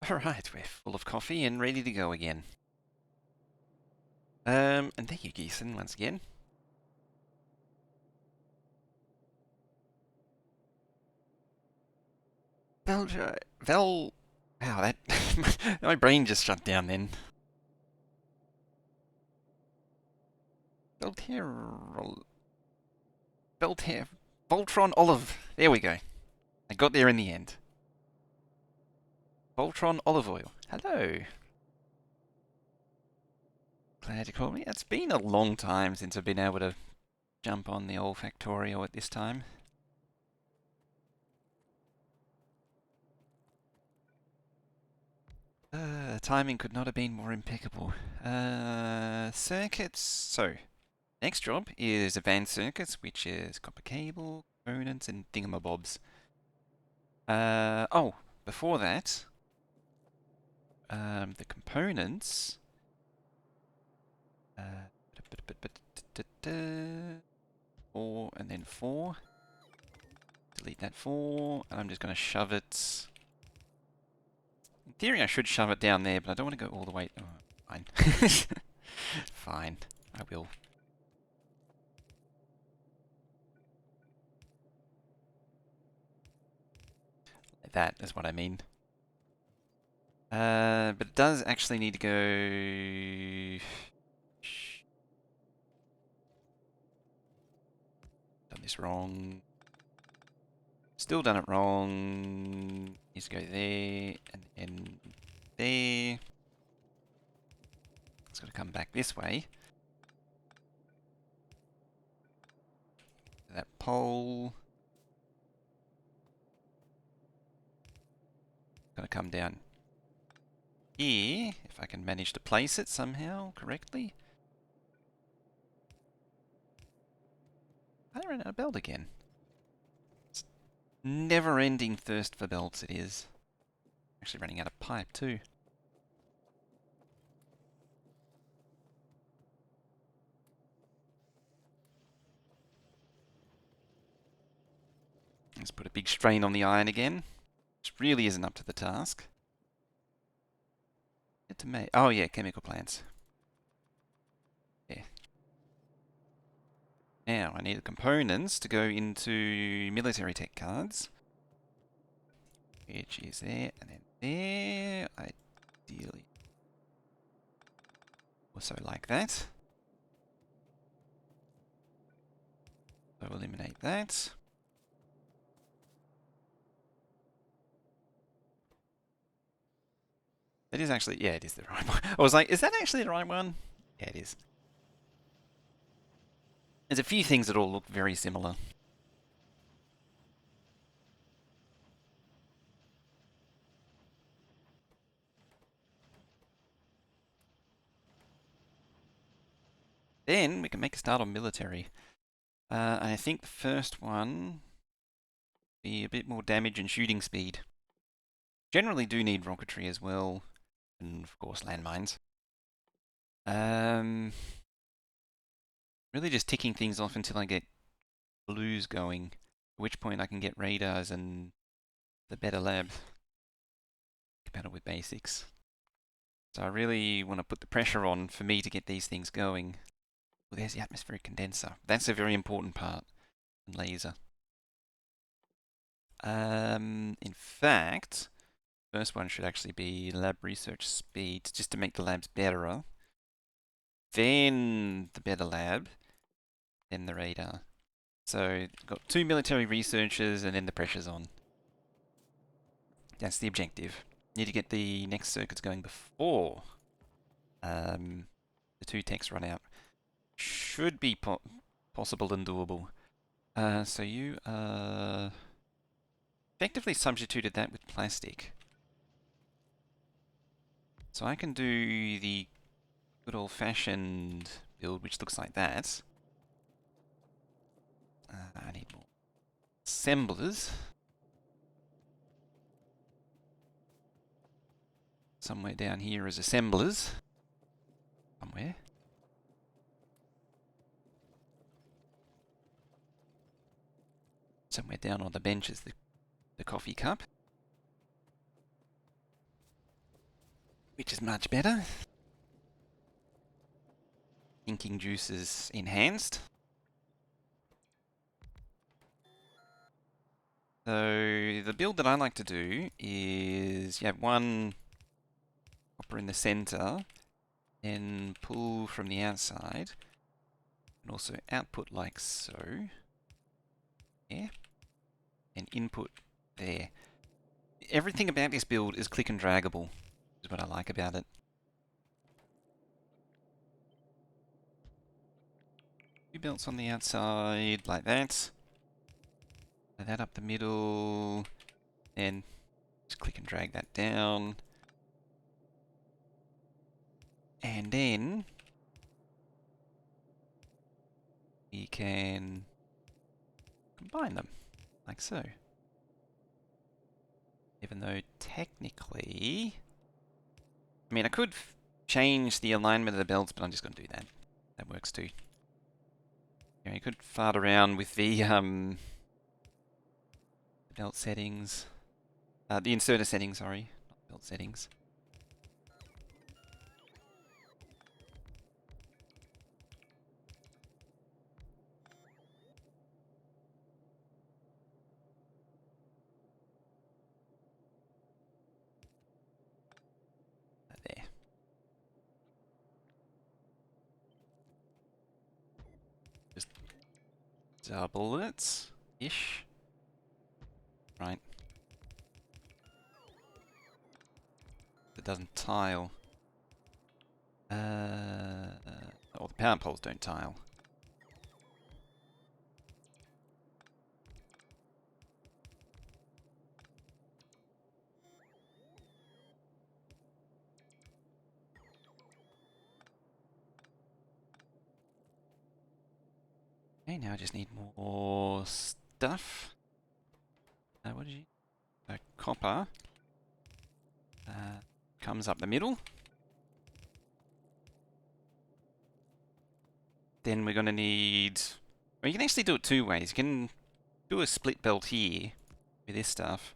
Alright, we're full of coffee and ready to go again. And thank you, Geeson, once again. Vel... Wow, that... my brain just shut down then. Velter... Velter... Voltron Olive. There we go. I got there in the end. Voltron Olive Oil. Hello. Glad you called me. It's been a long time since I've been able to jump on the old Factorio at this time. Timing could not have been more impeccable. Circuits. So, next job is advanced circuits, which is copper cable, components, and thingamabobs. Oh, before that, the components. Uh, 4 and then 4. Delete that 4, and I'm just going to shove it. In theory, I should shove it down there, but I don't want to go all the way. Oh, fine. Fine, I will. That is what I mean. But it does actually need to go... Done this wrong. Still done it wrong. Needs to go there, and then there. It's got to come back this way. That pole. Got to come down here, if I can manage to place it somehow correctly. I ran out of belt again. It's never-ending thirst for belts it is. Actually running out of pipe too. Let's put a big strain on the iron again, which really isn't up to the task. Oh yeah, chemical plants. Yeah. Now I need the components to go into military tech cards, which is there and then there. Ideally, also like that. So eliminate that. It is actually, yeah, it is the right one. I was like, is that actually the right one? Yeah, it is. There's a few things that all look very similar. Then we can make a start on military. I think the first one be a bit more damage and shooting speed. Generally do need rocketry as well, and of course landmines. Really just ticking things off until I get blues going, at which point I can get radars and the better lab compatible with basics. So I really want to put the pressure on for me to get these things going. Well, there's the atmospheric condenser. That's a very important part. And laser. In fact, first one should actually be lab research speed, just to make the labs better. Then the better lab, then the radar. So got 2 military researchers and then the pressure's on. That's the objective. Need to get the next circuits going before the 2 techs run out. Should be possible and doable. So you effectively substituted that with plastic. So I can do the good old-fashioned build, which looks like that. I need more assemblers. Somewhere down here is assemblers. Somewhere. Somewhere down on the bench is the coffee cup. which is much better. Inking juices enhanced. So the build that I like to do is you have one hopper in the center, then pull from the outside, and also output like so. Yeah, and input there. Everything about this build is click and draggable, is what I like about it. Two belts on the outside, like that. Lay that up the middle, and just click and drag that down. And then we can combine them, like so. Even though technically, I mean, I could change the alignment of the belts, but I'm just going to do that. That works too. Yeah, you could fart around with the belt settings. The inserter settings, sorry. Not belt settings. There. Just double it-ish. Right. It doesn't tile. Oh, the power poles don't tile. Okay, now I just need more stuff. What did you... copper comes up the middle. Then we're going to need... Well, you can actually do it two ways. You can do a split belt here with this stuff.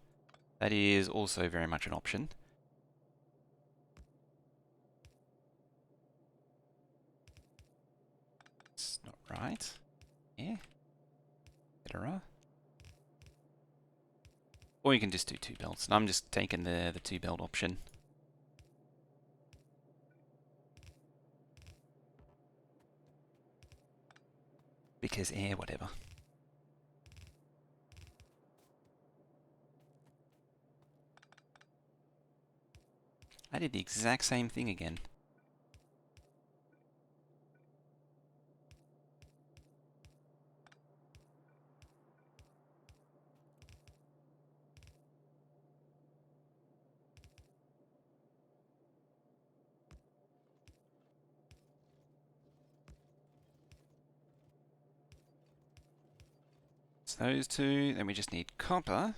That is also very much an option. It's not right. Yeah. Better. Or you can just do two belts. And I'm just taking the two belt option. Because, whatever. I did the exact same thing again. It's those two. Then we just need copper.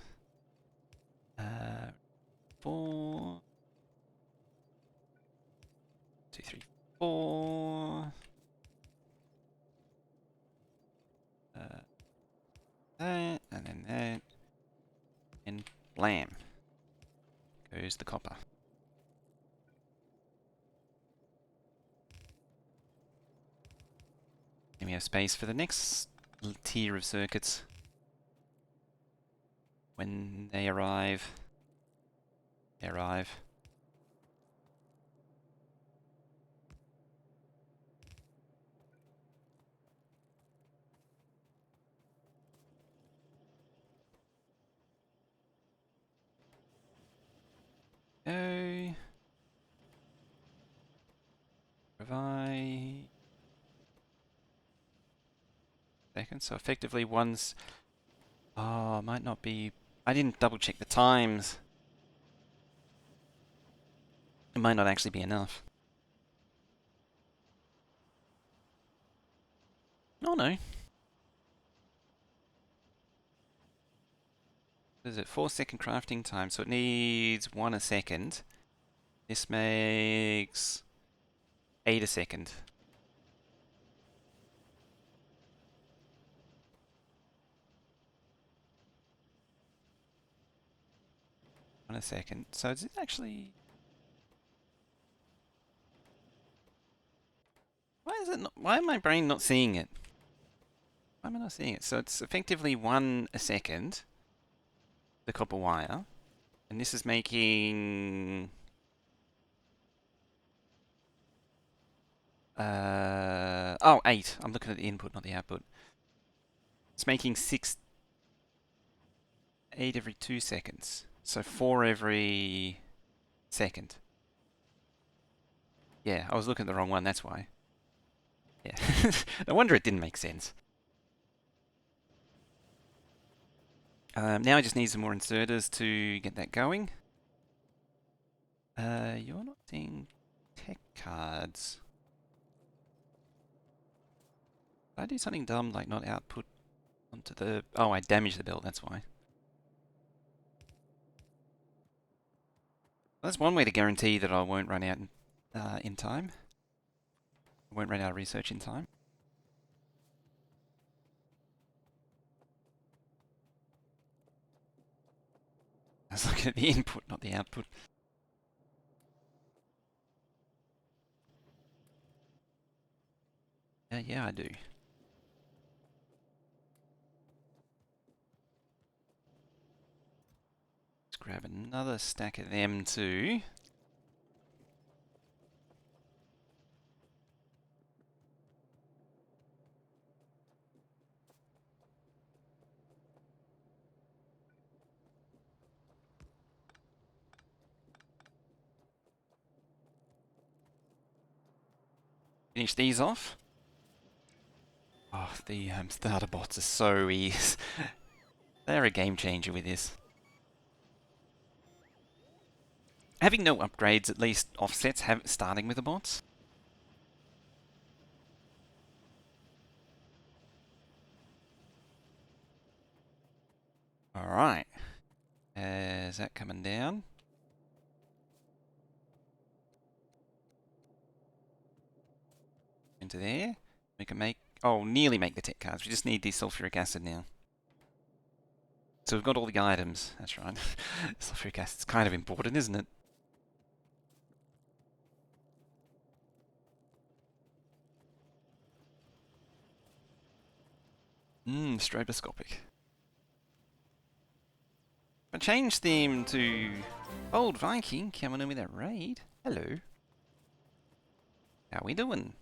4... 2, 3, 4. That, and then that. And blam. Goes the copper. Then we have space for the next tier of circuits. When they arrive, they arrive. Go. Provide. Second. So effectively one's... Oh, might not be... I didn't double check the times. It might not actually be enough. Oh no. What is it? 4-second crafting time, so it needs 1 a second. This makes 8 a second. One a second. So is it actually... Why is it not, why am my brain not seeing it? Why am I not seeing it? So it's effectively 1 a second, the copper wire, and this is making oh, 8. I'm looking at the input, not the output. It's making 8 every 2 seconds. So 4 every second. Yeah, I was looking at the wrong one, that's why. Yeah. No wonder it didn't make sense. Now I just need some more inserters to get that going. You're not seeing tech cards. Did I do something dumb like not output onto the... Oh, I damaged the belt, that's why. That's one way to guarantee that I won't run out in time. I won't run out of research in time. I was looking at the input, not the output. Yeah, I do. Let's grab another stack of them too. Finish these off. Oh, the starter bots are so easy. They're a game changer with this. Having no upgrades at least offsets starting with the bots. Alright. Is that coming down? Into there. We can make... Oh, nearly make the tech cards. We just need the sulfuric acid now. So we've got all the items. That's right. Sulfuric acid's kind of important, isn't it? Stroboscopic. I changed theme to Old Viking coming in with that raid. Hello. How we doing?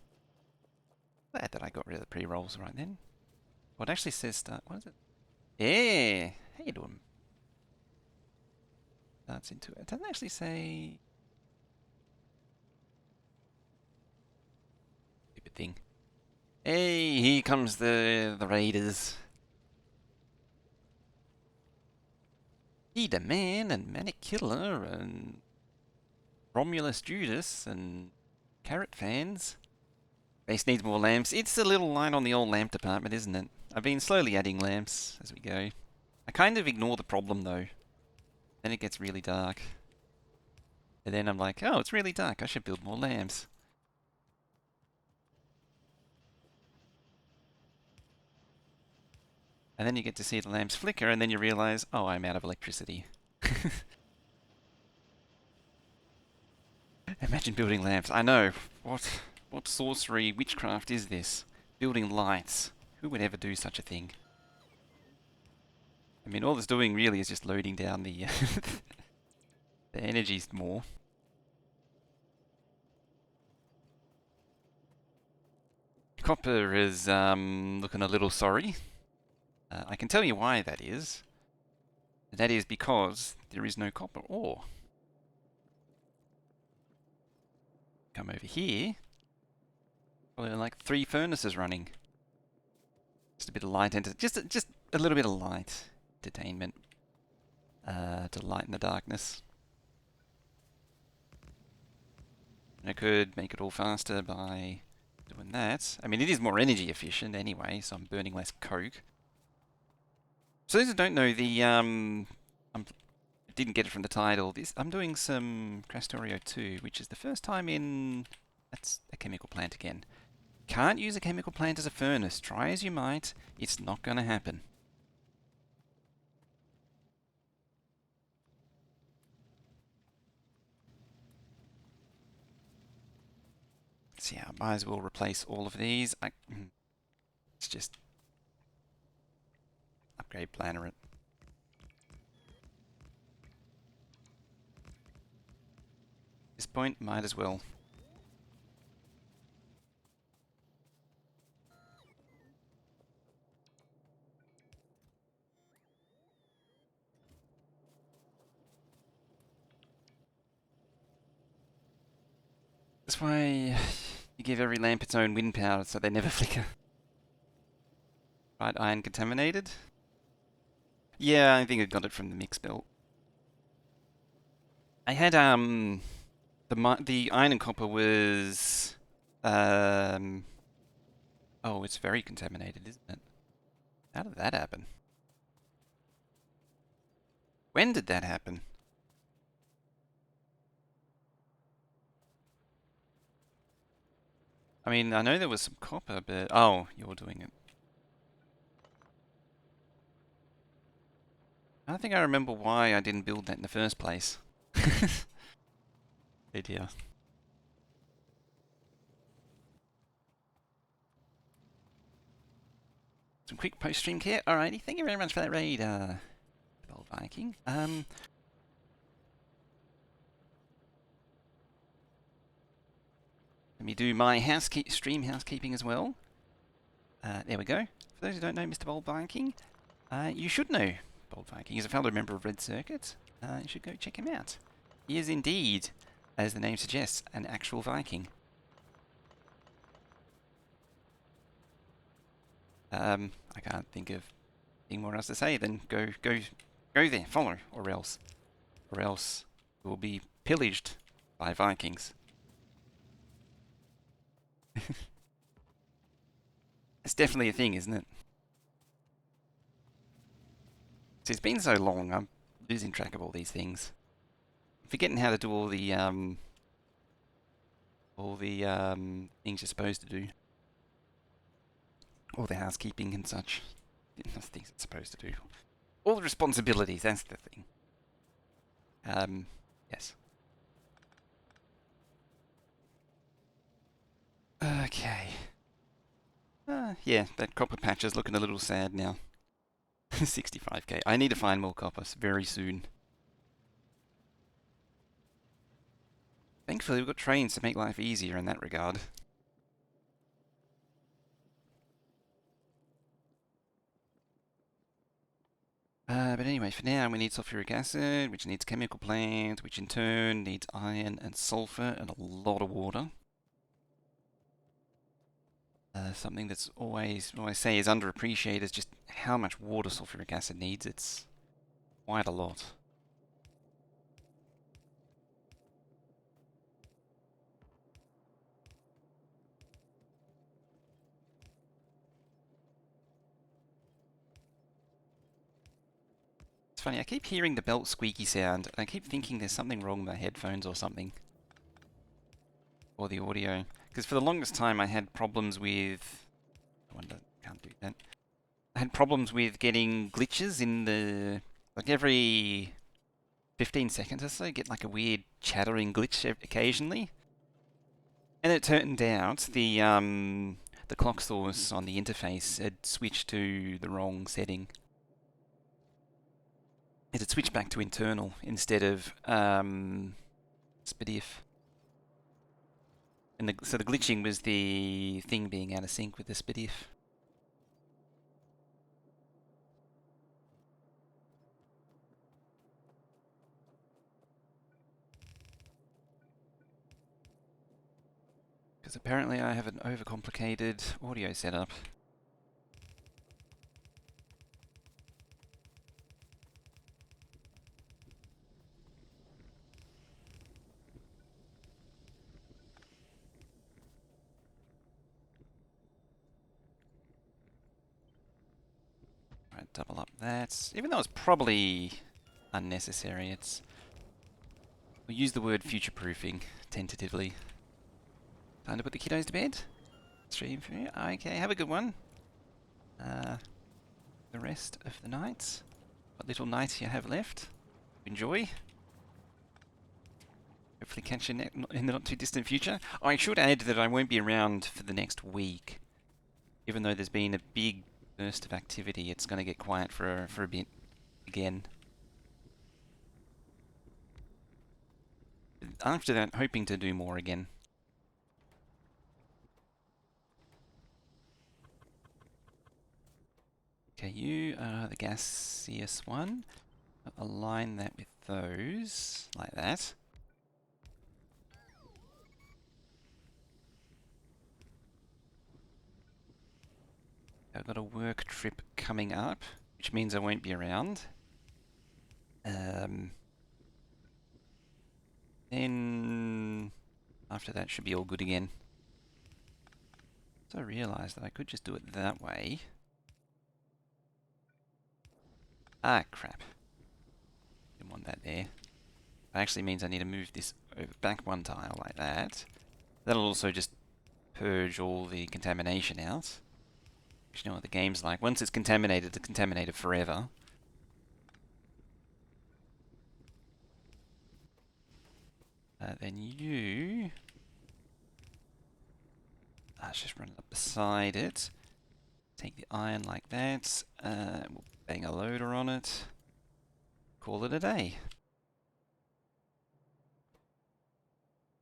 Glad that I got rid of the pre-rolls right then. What actually says start? What is it? Yeah. How you doing? Starts into it. It doesn't actually say... Stupid thing. Hey, here comes the raiders. Eda Man and Manic Killer and Romulus Judas and Carrot Fans. Base needs more lamps. It's a little light on the old lamp department, isn't it? I've been slowly adding lamps as we go. I kind of ignore the problem though. Then it gets really dark. And then I'm like, oh, it's really dark. I should build more lamps. And then you get to see the lamps flicker and then you realize, oh, I'm out of electricity. Imagine building lamps. I know. What sorcery, witchcraft is this? Building lights. Who would ever do such a thing? I mean, all it's doing really is just loading down the the energies more. Copper is looking a little sorry. I can tell you why that is. That is because there is no copper ore. Come over here. Well, there are like 3 furnaces running. Just a bit of light, just a little bit of light entertainment to lighten the darkness. And I could make it all faster by doing that. I mean, it is more energy efficient anyway, so I'm burning less coke. So those who don't know, I didn't get it from the title. I'm doing some Krastorio 2, which is the first time in... That's a chemical plant again. Can't use a chemical plant as a furnace. Try as you might, it's not going to happen. So yeah, I might as well replace all of these. Let's just upgrade planner it. At this point, might as well. That's why you give every lamp its own wind power so they never flicker. Right, iron contaminated? Yeah, I think I got it from the mix belt. I had the iron and copper was oh, it's very contaminated, isn't it? How did that happen? When did that happen? I mean, I know there was some copper, but oh, you're doing it. I don't think I remember why I didn't build that in the first place. Oh dear. Some quick post-stream care. Alrighty, thank you very much for that raid, old Viking. Let me do my stream housekeeping as well. There we go. For those who don't know Mr. Bold Viking, you should know Bold Viking. He's a fellow member of Red Circuit. You should go check him out. He is indeed, as the name suggests, an actual Viking. I can't think of anything more else to say than go there, follow, or else you will be pillaged by Vikings. It's definitely a thing, isn't it? It's been so long, I'm losing track of all these things. Forgetting how to do all the things you're supposed to do. All the housekeeping and such. Things it's supposed to do. All the responsibilities, that's the thing. Yes. Okay. Yeah, that copper patch is looking a little sad now. 65k. I need to find more copper very soon. Thankfully, we've got trains to make life easier in that regard. But anyway, for now, we need sulfuric acid, which needs chemical plants, which in turn needs iron and sulfur and a lot of water. Something that's always, I say, is underappreciated is just how much water sulfuric acid needs. It's quite a lot. It's funny, I keep hearing the belt squeaky sound, and I keep thinking there's something wrong with my headphones or something. Or the audio. Because for the longest time I had problems with... I wonder, can't do that. I had problems with getting glitches in the... Like every 15 seconds or so, I get like a weird chattering glitch occasionally. And it turned out the clock source on the interface had switched to the wrong setting. It had switched back to internal instead of SPDIF. And so the glitching was the thing being out of sync with the SPDIF. Because apparently I have an overcomplicated audio setup. Right, double up that. Even though it's probably unnecessary, it's... We'll use the word future-proofing tentatively. Time to put the kiddos to bed. Stream for you. Okay, have a good one. The rest of the night. What little night you have left. Enjoy. hopefully catch you in the not too distant future. I should add that I won't be around for the next week. Even though there's been a big burst of activity, it's going to get quiet for a bit again. After that, hoping to do more again. Okay, you are the gaseous one. Align that with those, like that. I've got a work trip coming up, which means I won't be around. Then after that should be all good again. So I realised that I could just do it that way. Ah, crap. Didn't want that there. That actually means I need to move this back one tile like that. That'll also just purge all the contamination out. You know what the game's like. Once it's contaminated forever. Then you... let's just run it up beside it. Take the iron like that. We'll bang a loader on it. Call it a day.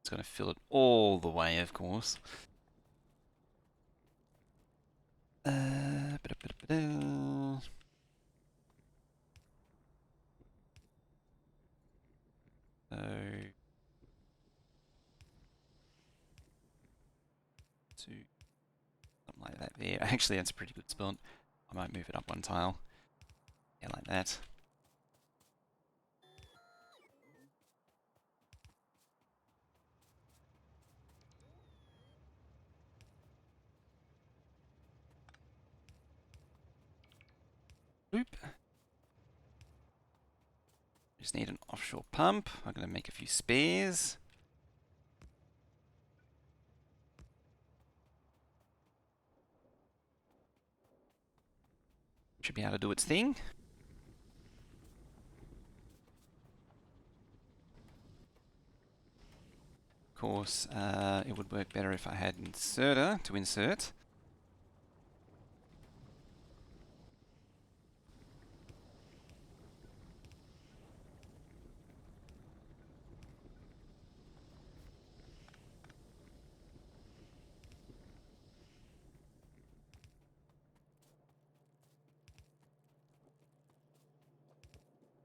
It's going to fill it all the way, of course. So... something like that there. Actually, that's a pretty good spot. I might move it up one tile. Yeah, like that. Bloop. Just need an offshore pump. I'm going to make a few spares. Should be able to do its thing. Of course, it would work better if I had an inserter to insert.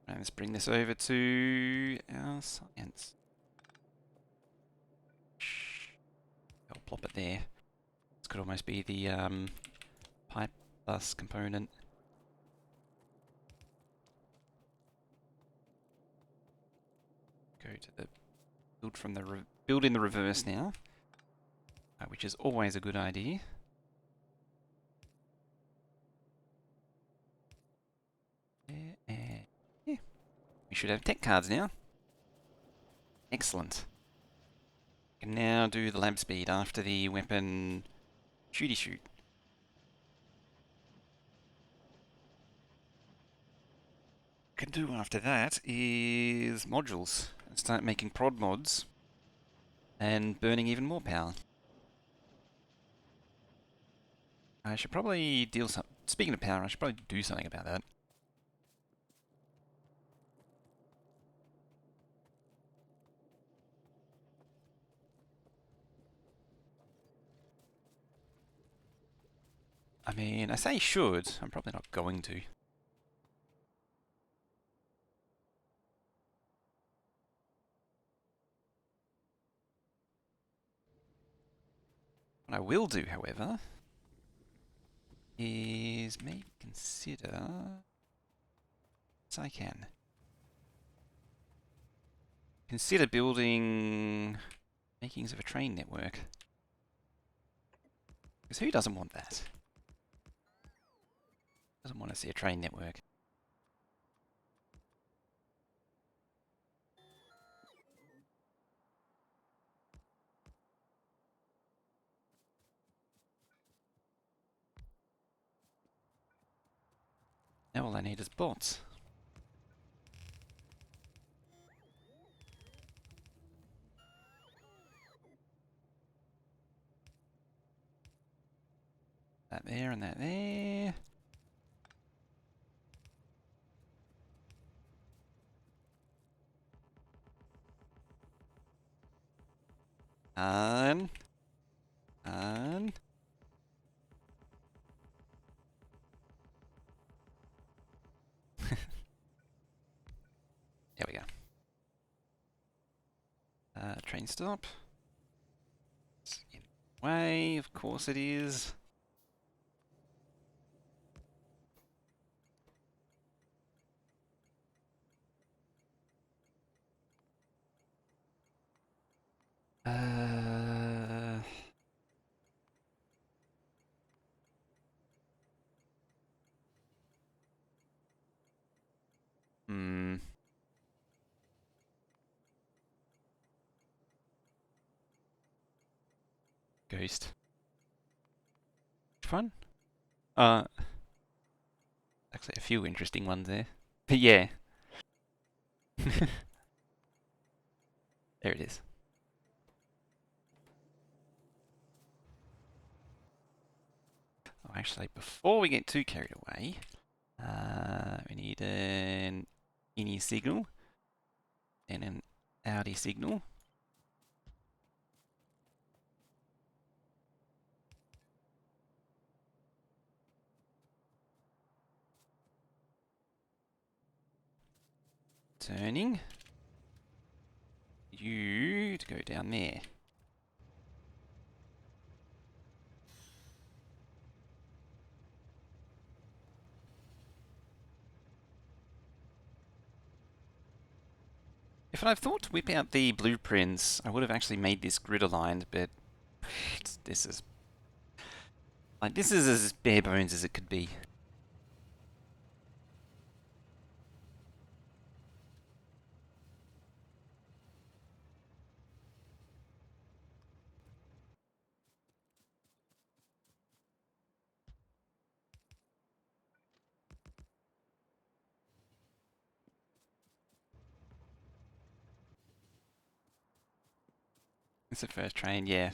Right, let's bring this over to our science. I'll plop it there. This could almost be the pipe bus component. Go to the build in the reverse now, which is always a good idea. Yeah, we should have tech cards now. Excellent. Can now do the lab speed after the weapon shooty shoot. Can do after that is modules and start making prod mods and burning even more power. I should probably deal some. Speaking of power, I should probably do something about that. I mean, I say should. I'm probably not going to. What I will do, however, is maybe consider, as I can, consider building makings of a train network. Because who doesn't want that? Doesn't want to see a train network. Now all I need is bots. That there and that there. On. On. There we go. Train stop. It's in the way, of course it is. Hmm. Ghost. Which one? Actually a few interesting ones there. But yeah. There it is. Oh, actually, before we get too carried away, we need an innie signal and an outie signal. Turning. You to go down there. If I'd thought to whip out the blueprints, I would have actually made this grid aligned, but this is as bare bones as it could be. It's the first train, yeah.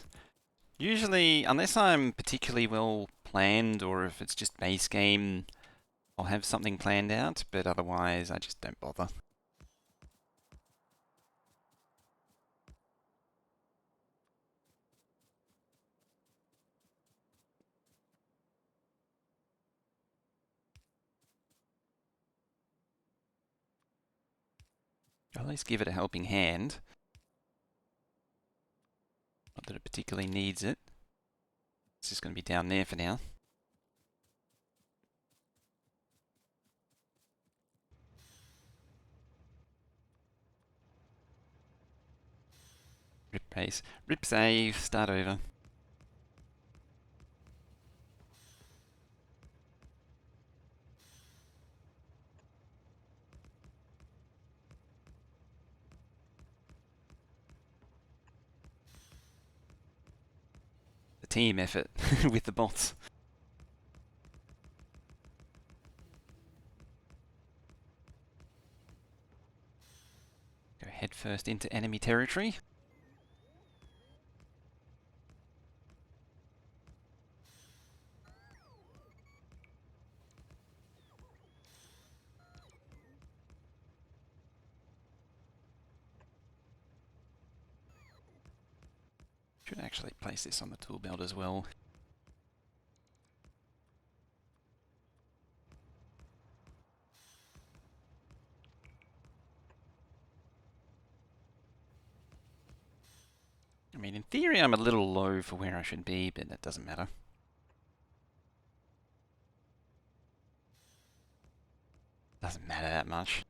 Usually, unless I'm particularly well planned or if it's just base game, I'll have something planned out, but otherwise I just don't bother. I'll at least give it a helping hand. Not that it particularly needs it. It's just going to be down there for now. Rip base. Rip save. Start over. The team effort with the bots. Go head first into enemy territory. Should actually place this on the tool belt as well. I mean, in theory, I'm a little low for where I should be, but that doesn't matter. Doesn't matter that much.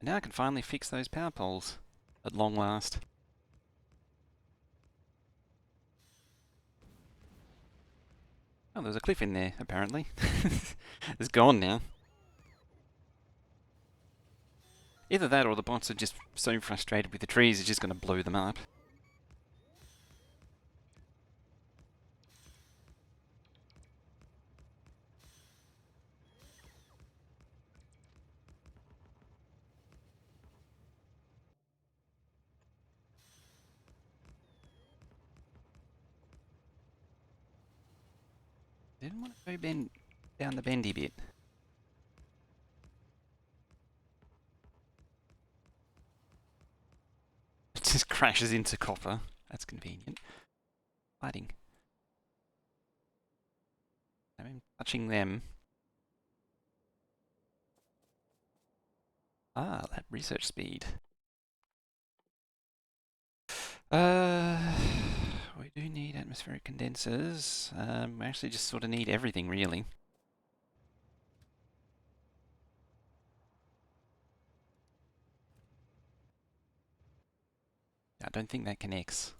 And now I can finally fix those power poles. At long last. Oh, there's a cliff in there, apparently. It's gone now. Either that or the bots are just so frustrated with the trees, it's just going to blow them up. didn't want to go down the bendy bit. It just crashes into copper. That's convenient. Lighting. I'm touching them. Ah, lab research speed. Uh, we do need atmospheric condensers. We actually just sort of need everything, really. I don't think that connects.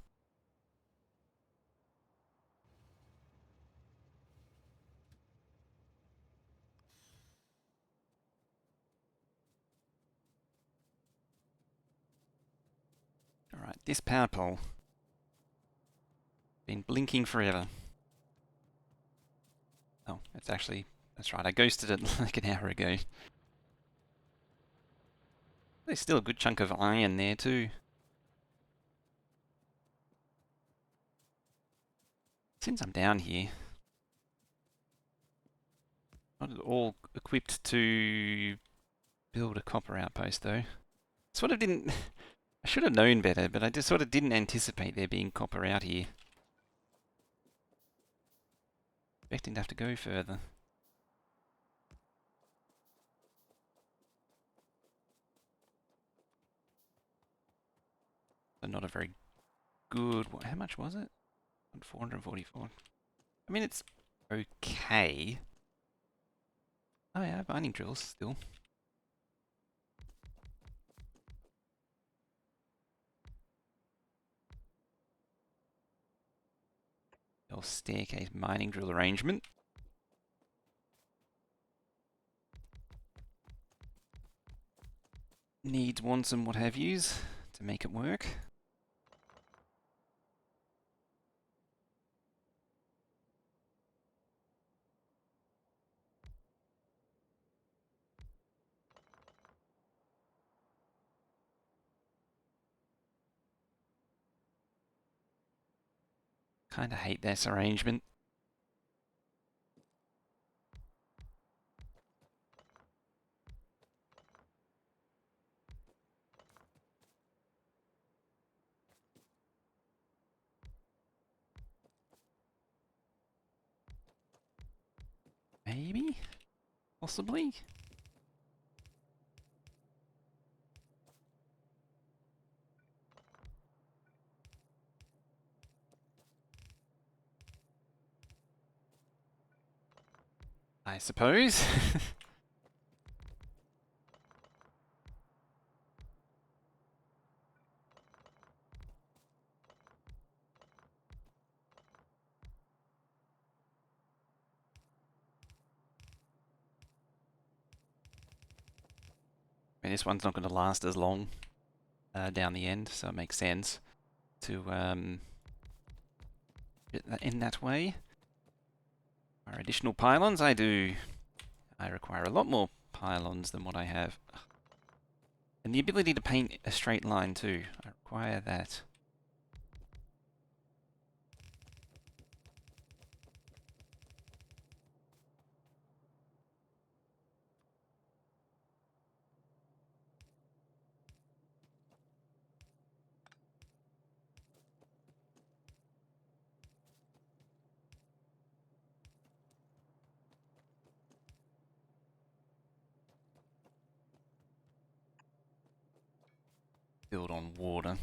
Alright, this power pole. Been blinking forever. Oh, it's actually... That's right, I ghosted it like an hour ago. There's still a good chunk of iron there too. Since I'm down here, not at all equipped to build a copper outpost though. Sort of didn't... I should have known better, but I just sort of didn't anticipate there being copper out here. Expecting to have to go further. But not a very good... How much was it? 444. I mean, it's okay. Oh yeah, mining drills still. Little staircase mining drill arrangement. Needs, wants, and what have yous to make it work. Kinda hate this arrangement. Maybe? Possibly? I suppose. I mean, this one's not going to last as long down the end, so it makes sense to get that in that way. Our additional pylons, I require a lot more pylons than what I have. And the ability to paint a straight line too. I require that. Build on water.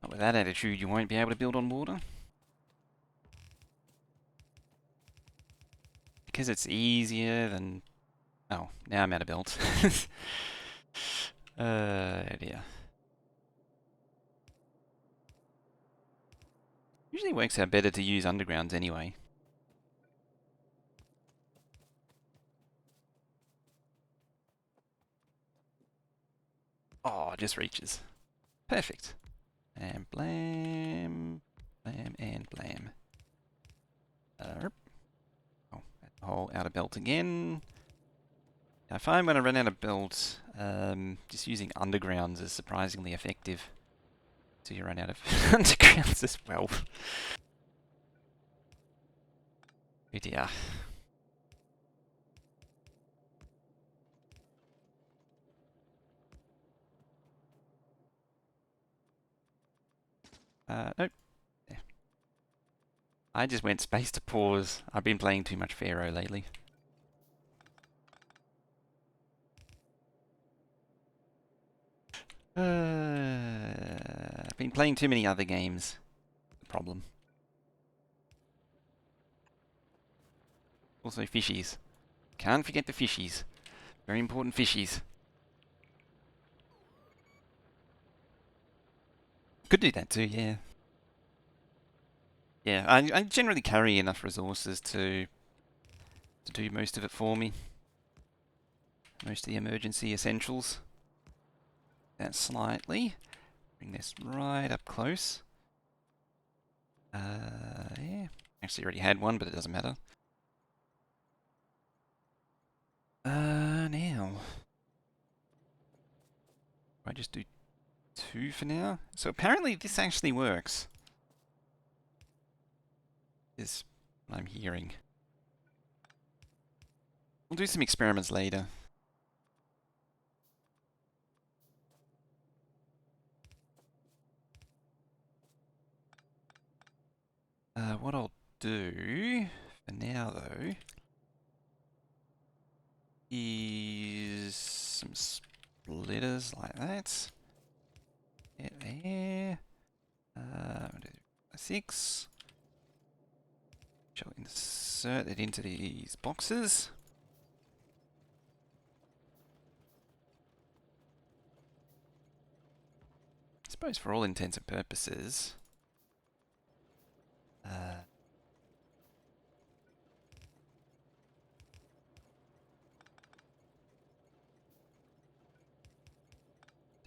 Not with that attitude, you won't be able to build on water. Because it's easier than... Oh, now I'm out of build. Dear. Usually works out better to use undergrounds anyway. Oh, it just reaches. Perfect. And blam, blam, and blam. Oh, that whole out of belt again. I find when I run out of belt, just using undergrounds is surprisingly effective. So you run out of undergrounds as well. Oh dear. Nope. Yeah. I just went space to pause. I've been playing too much Pharaoh lately. I've been playing too many other games. The problem. Also fishies. Can't forget the fishies. Very important fishies. Could do that too, yeah. Yeah, I generally carry enough resources to do most of it for me. Most of the emergency essentials. That slightly. Bring this right up close. Yeah. Actually already had one, but it doesn't matter. Now. I just do 2 for now? So apparently this actually works. Is what I'm hearing. We'll do some experiments later. What I'll do for now though is some splitters like that. Get there. I'll do 6. Shall insert it into these boxes. I suppose for all intents and purposes,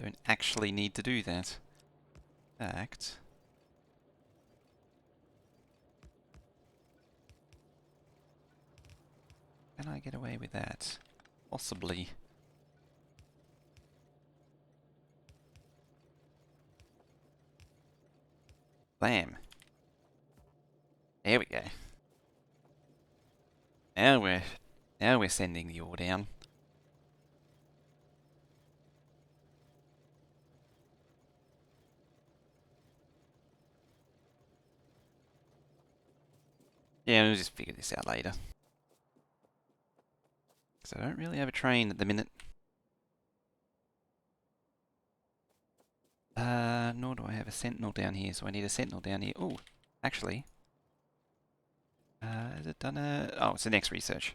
don't actually need to do that. In fact, can I get away with that? Possibly. Bam. There we go. Now we're sending the ore down. Yeah, we'll just figure this out later. Because I don't really have a train at the minute. Nor do I have a sentinel down here, so I need a sentinel down here. Oh, actually. Has it done a... Oh, it's the next research.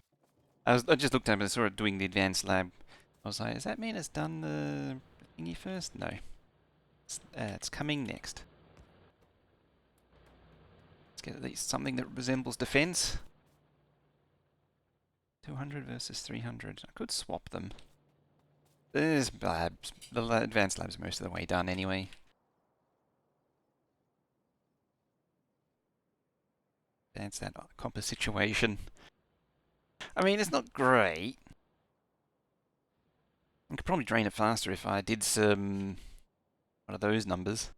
I just looked up and saw it doing the advanced lab. I was like, does that mean it's done the thingy first? No. It's coming next. Let's get at least something that resembles defense. 200 versus 300. I could swap them. There's labs. The advanced lab's most of the way done anyway. That's that copper situation. I mean, it's not great. I could probably drain it faster if I did some... What are those numbers?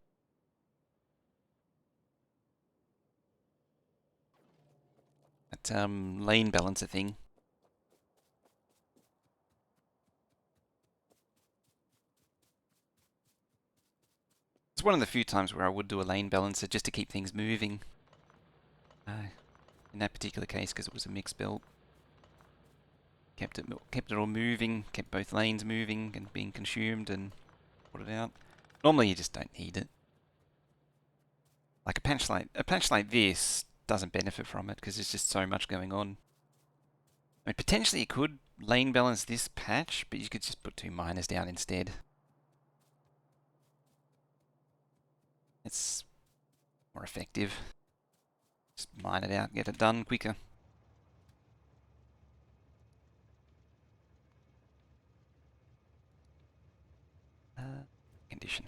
That lane balancer thing. It's one of the few times where I would do a lane balancer just to keep things moving. In that particular case, because it was a mixed build. Kept it all moving, kept both lanes moving and being consumed and put it out. Normally you just don't need it. Like a patch like this doesn't benefit from it because there's just so much going on. I mean, potentially you could lane balance this patch, but you could just put 2 miners down instead. It's more effective. Just mine it out, get it done quicker. Condition.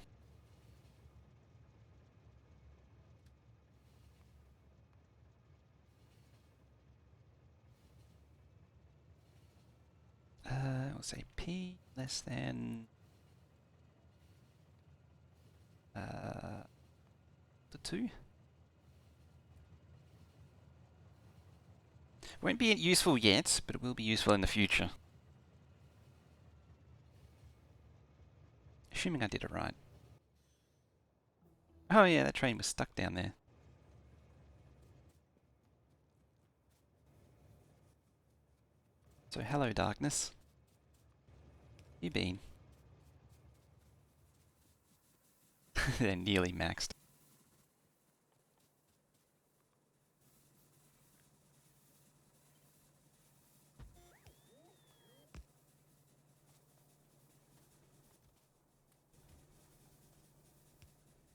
We'll say P less than 2. Won't be useful yet, but it will be useful in the future. Assuming I did it right. Oh yeah, that train was stuck down there. So hello darkness. You been? They're nearly maxed.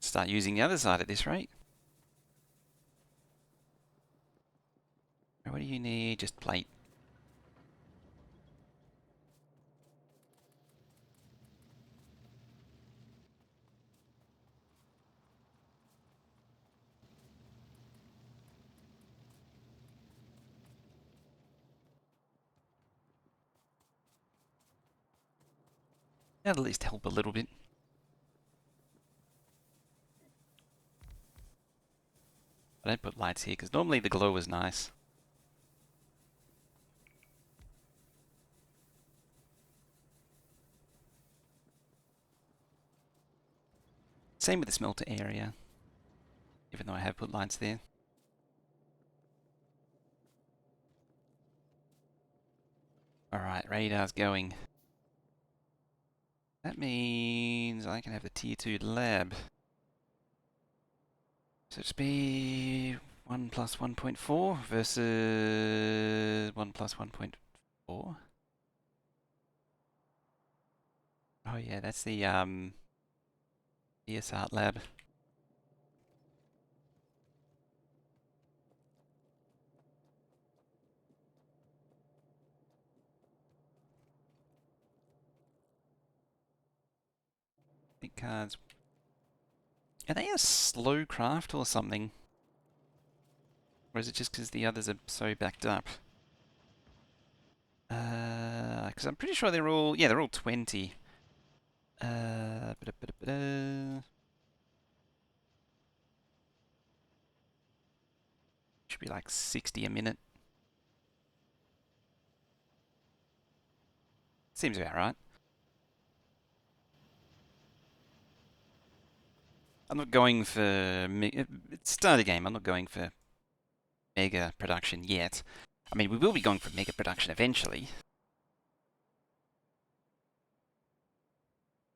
Start using the other side at this rate. What do you need? Just plate. That'll at least help a little bit. I don't put lights here because normally the glow is nice. Same with the smelter area, even though I have put lights there. Alright, radar's going. That means I can have the tier 2 lab. So it's be 1 plus 1.4 versus 1 plus 1.4. Oh yeah, that's the ES Art Lab. Big cards. Are they a slow craft or something? Or is it just because the others are so backed up? Because I'm pretty sure they're all, yeah, they're all 20. Should be like 60 a minute. Seems about right. I'm not going for, it's starter game, I'm not going for mega production yet. I mean, we will be going for mega production eventually.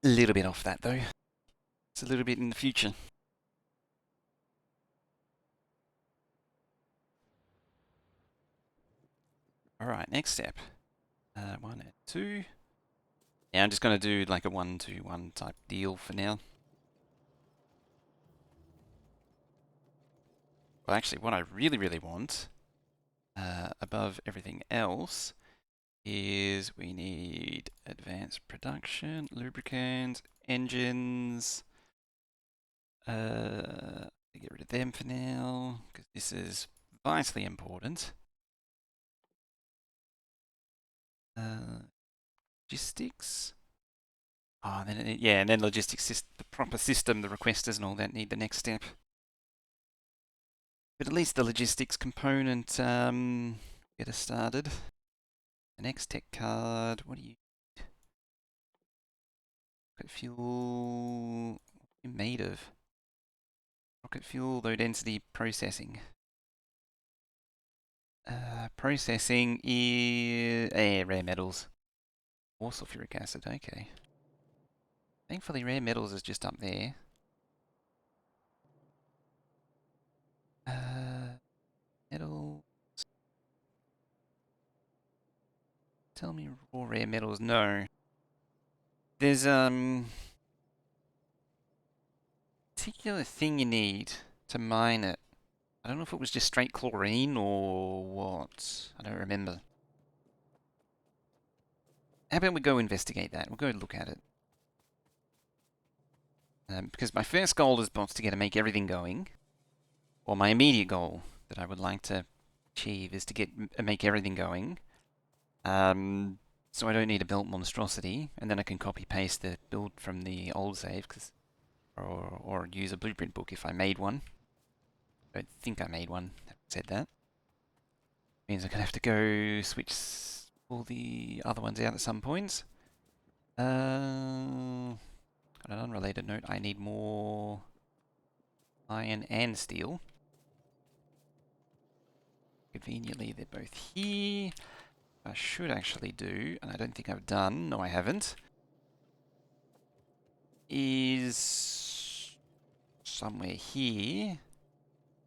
A little bit off that though. It's a little bit in the future. Alright, next step. 1 and 2. Yeah, I'm just going to do like a 1-2-1 type deal for now. Well, actually, what I really, really want, above everything else, is we need advanced production, lubricants, engines. Get rid of them for now, because this is vitally important. Logistics. Oh, then yeah, and then logistics, the proper system, the requesters and all that need the next step. But at least the logistics component get us started. The next tech card, what do you need? Rocket fuel, what are you made of? Rocket fuel, low density processing. Processing is rare metals. Or sulfuric acid, okay. Thankfully rare metals is just up there. Metal. Tell me raw rare metals, no. There's particular thing you need to mine it. I don't know if it was just straight chlorine or what. I don't remember. How about we go investigate that? We'll go look at it. Because my first goal is bots to get to make everything going. Or my immediate goal that I would like to achieve is to get make everything going. So I don't need a built monstrosity, and then I can copy paste the build from the old save, or use a blueprint book if I made one. I don't think I made one that said that. Means I'm gonna have to go switch all the other ones out at some points. On an unrelated note, I need more iron and steel. Conveniently, they're both here. I should actually do, and I don't think I've done, no I haven't, is somewhere here,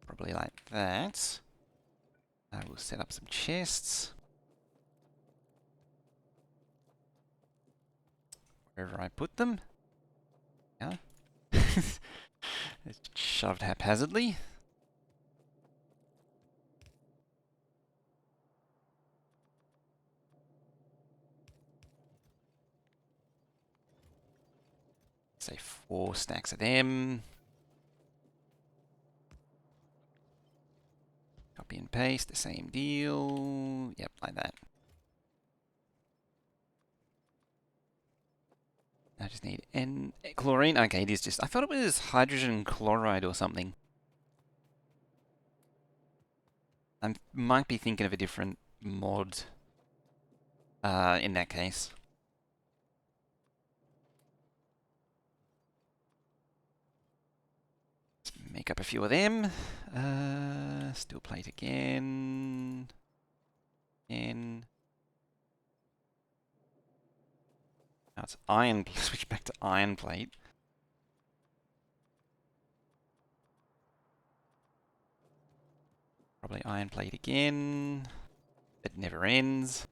probably like that. I will set up some chests. Wherever I put them. Yeah. It's shoved haphazardly. Say 4 stacks of them. Copy and paste, the same deal. Yep, like that. I just need chlorine. Okay, it is just. I thought it was hydrogen chloride or something. I might be thinking of a different mod in that case. Let's make up a few of them. Steel plate again. Again. Now it's iron. Switch back to iron plate. Probably iron plate again. It never ends.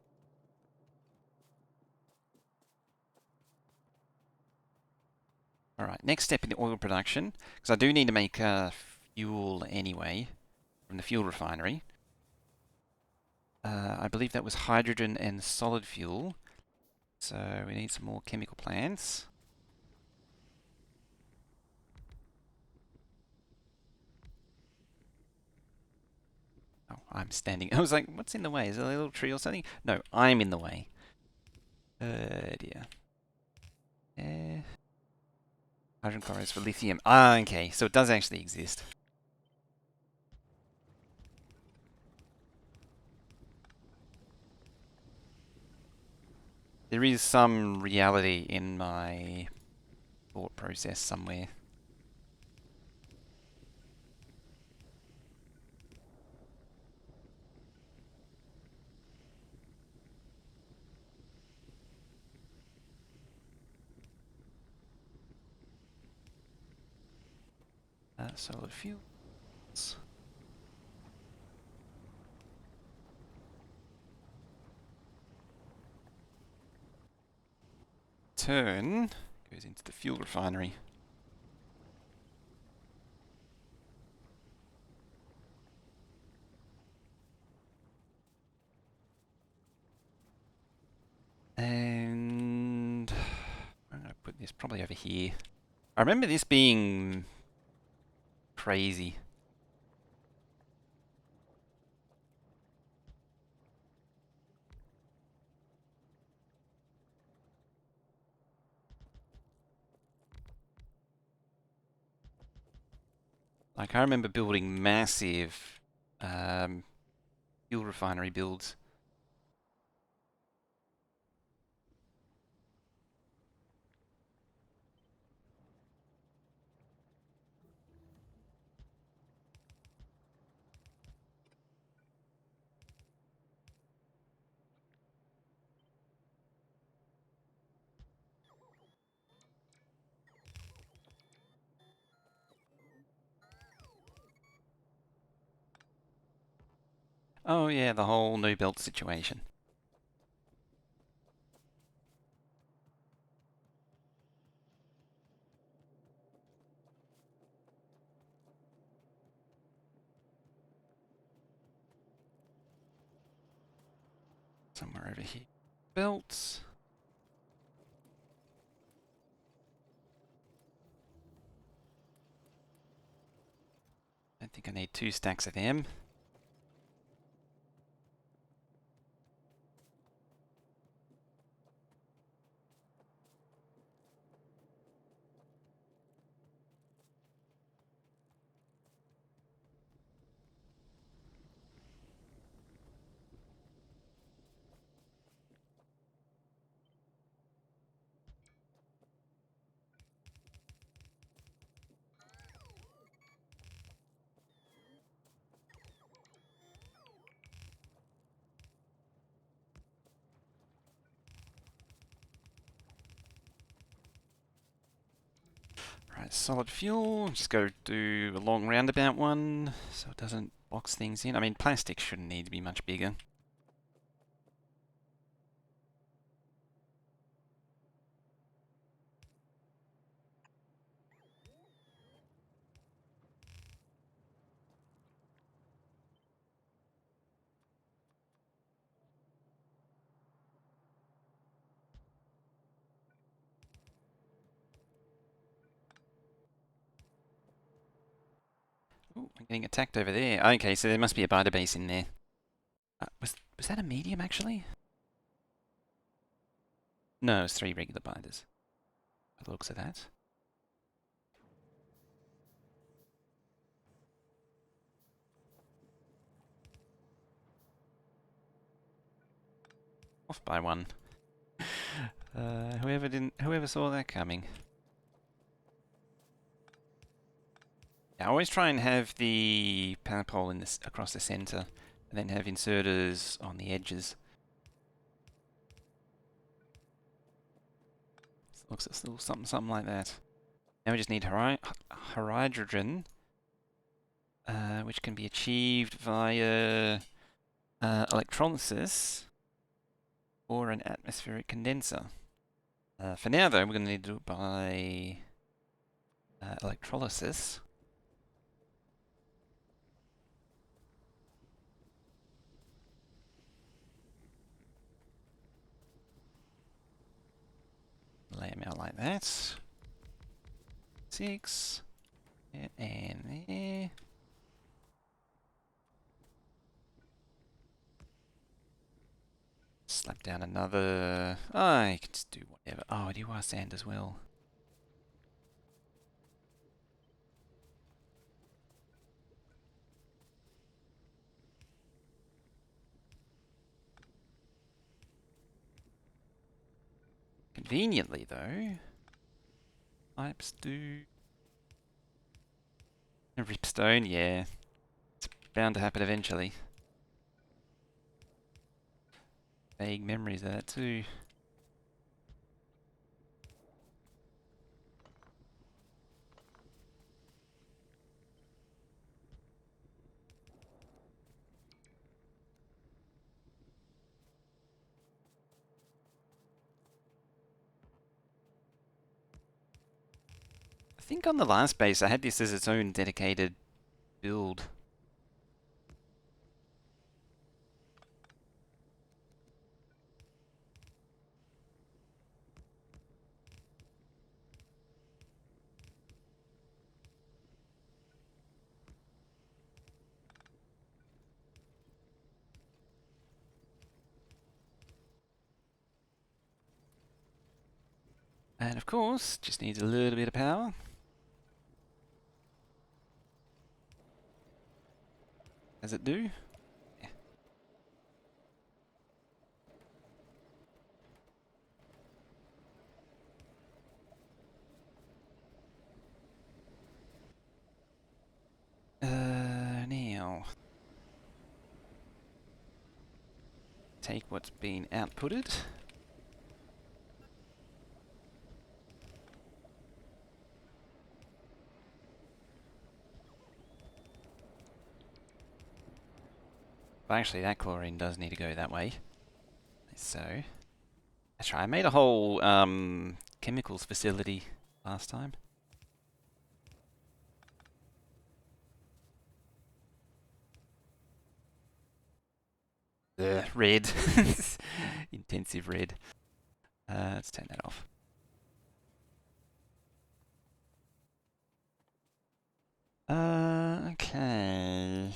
Alright, next step in the oil production, because I do need to make fuel anyway from the fuel refinery. I believe that was hydrogen and solid fuel, so we need some more chemical plants. Oh, I'm standing. I was like, what's in the way? Is there a little tree or something? No, I'm in the way. Dear. Hydrogen chloride is for lithium. Ah, okay, so it does actually exist. There is some reality in my thought process somewhere. Solid fuels. Turn goes into the fuel refinery. And I'm going to put this probably over here. I remember this being crazy. Like, I remember building massive fuel refinery builds. Oh yeah, the whole no belt situation. Somewhere over here. Belts. I think I need 2 stacks of them. Alright, solid fuel. Just go do a long roundabout one so it doesn't box things in. I mean, plastic shouldn't need to be much bigger. Ooh, I'm getting attacked over there. Okay, so there must be a biter base in there. Was that a medium actually? No, it's 3 regular biters. By the looks of that. Off by 1. Whoever saw that coming. Yeah, I always try and have the power pole in this across the center, and then have inserters on the edges. Looks a little something like that. Now we just need hydrogen, which can be achieved via electrolysis or an atmospheric condenser. For now, though, we're going to need to do it by electrolysis. Lay them out like that. 6. Yeah, and there. Slap down another. Oh, you can just do whatever. Oh, do you want sand as well? Conveniently, though, pipes do. Ripstone, yeah. It's bound to happen eventually. Vague memories of that, too. I think on the last base I had this as its own dedicated build. And of course, just needs a little bit of power. As it do. Yeah. Now. Take what's been outputted. But actually, that chlorine does need to go that way. So, that's right. I made a whole chemicals facility last time. Red. Intensive red. Let's turn that off. Okay.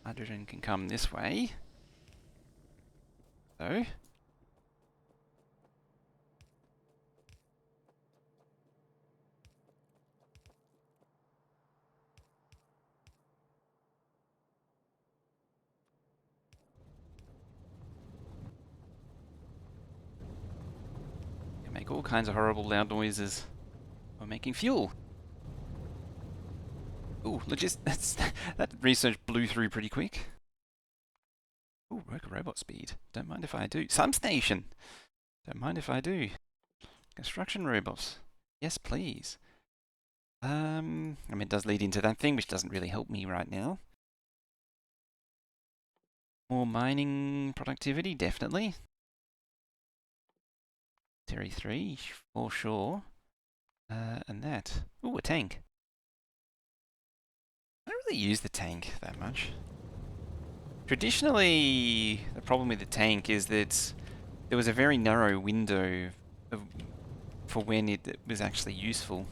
Hydrogen can come this way. So. You make all kinds of horrible loud noises. We're making fuel. Ooh, that research blew through pretty quick. Ooh, Worker robot speed. Don't mind if I do. Substation. Don't mind if I do. Construction robots. Yes, please. I mean, it does lead into that thing, which doesn't really help me right now. More mining productivity, definitely. Terry 3, for sure. And that. Ooh, a tank. I don't really use the tank that much. Traditionally, the problem with the tank is that there was a very narrow window for when it was actually useful.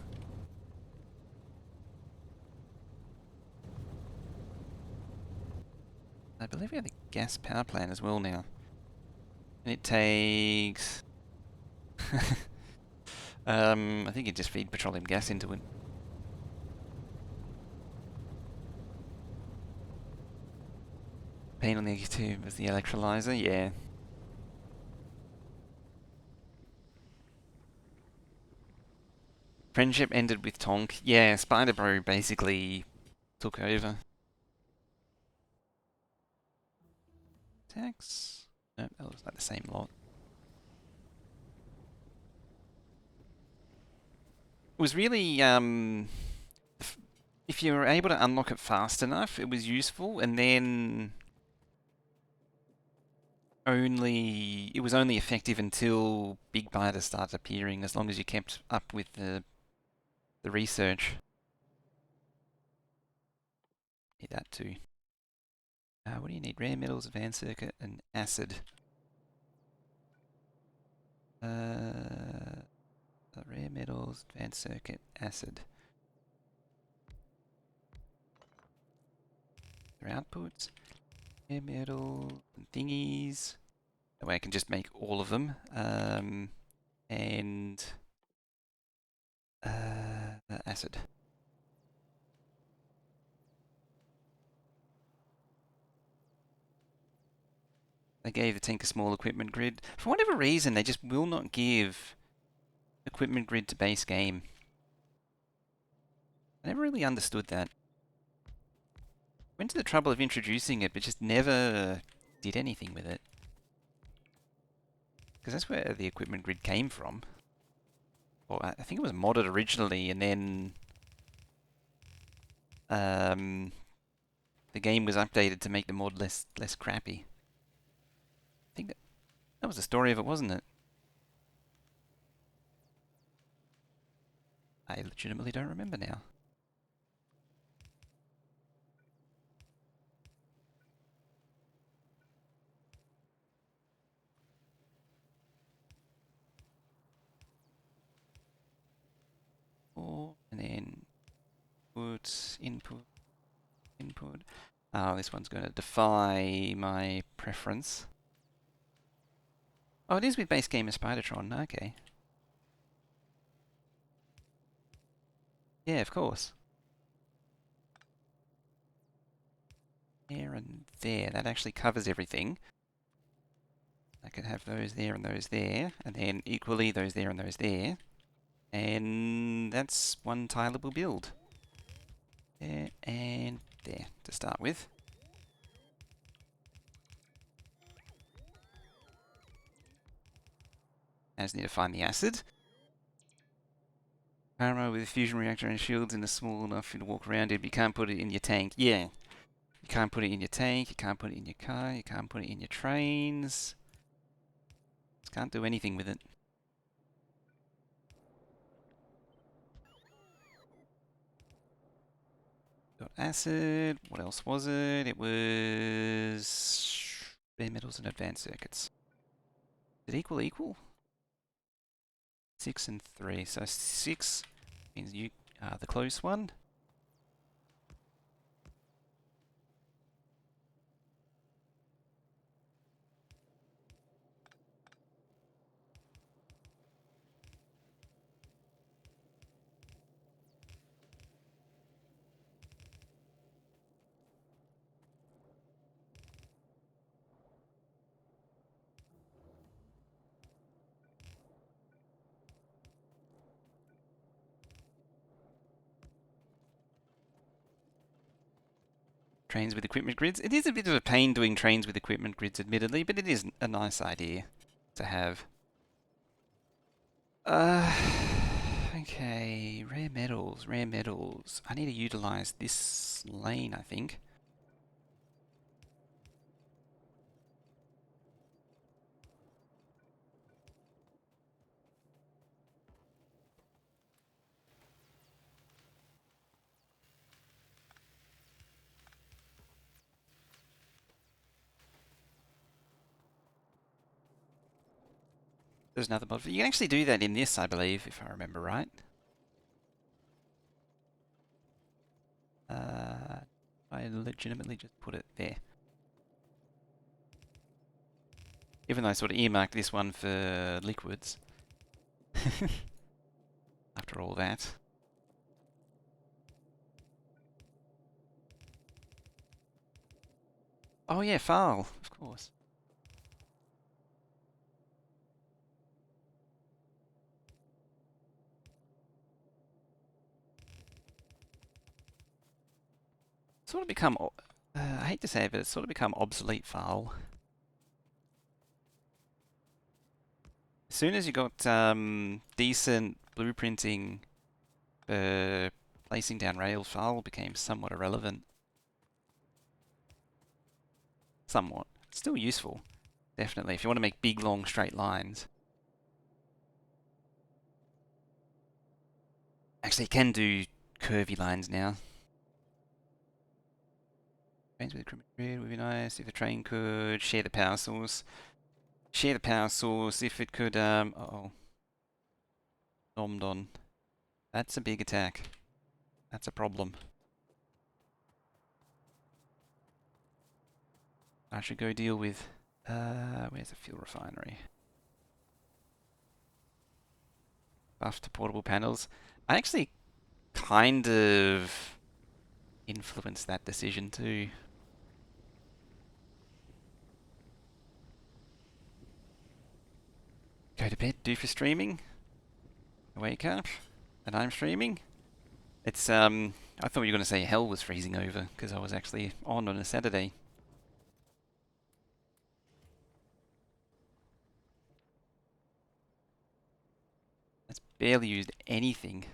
I believe we have a gas power plant as well now. And it takes... I think you just feed petroleum gas into it. Pain on the tube as the electrolyzer, yeah. Friendship ended with Tonk. Yeah, Spider Bro basically took over. Tax? No, that looks like the same lot. It was really, if you were able to unlock it fast enough, it was useful, and then it was only effective until big biters started appearing, as long as you kept up with the research. Need that too. What do you need? Rare metals, advanced circuit, and acid. Rare metals, advanced circuit, acid. Their outputs. Rare metal, thingies. That way I can just make all of them. And acid. They gave the tank a small equipment grid. For whatever reason, they just will not give equipment grid to base game. I never really understood that. Went to the trouble of introducing it, but just never did anything with it. Because that's where the equipment grid came from. Well, I think it was modded originally, and then the game was updated to make the mod less crappy. I think that was the story of it, wasn't it? I legitimately don't remember now. And then input. Oh, this one's going to defy my preference. Oh, it is with base game as Spidertron. Okay. Yeah, of course. There and there. That actually covers everything. I could have those there and those there, and then equally those there and those there. And that's one tileable build. There and there to start with. I just need to find the acid. Armor with a fusion reactor and shields and a small enough for you to walk around it, but you can't put it in your tank. Yeah. You can't put it in your tank, you can't put it in your car, you can't put it in your trains. Just can't do anything with it. Got acid. What else was it? It was bare metals and advanced circuits. Did it equal? 6 and 3. So 6 means you are the close one. Trains with equipment grids. It is a bit of a pain doing trains with equipment grids, admittedly, but it is a nice idea to have. Uh, okay, rare metals, rare metals. I need to utilize this lane, I think. There's another mod. You can actually do that in this, I believe, if I remember right. I legitimately just put it there. Even though I sort of earmarked this one for liquids. After all that. Oh yeah, file, of course. Sort of become, I hate to say it, but it's sort of become obsolete file. As soon as you got decent blueprinting, placing down rails, file became somewhat irrelevant. Somewhat. Still useful, definitely, if you want to make big, long, straight lines. Actually, you can do curvy lines now. Trains with a criminal grid would be nice if the train could share the power source. Share the power source if it could, uh-oh. Nommed on. That's a big attack. That's a problem. I should go deal with, where's the fuel refinery? Buff to portable panels. I actually kind of influenced that decision too. Go to bed, do for streaming. Wake up, and I'm streaming. It's, I thought you were going to say hell was freezing over, because I was actually on a Saturday. That's barely used anything.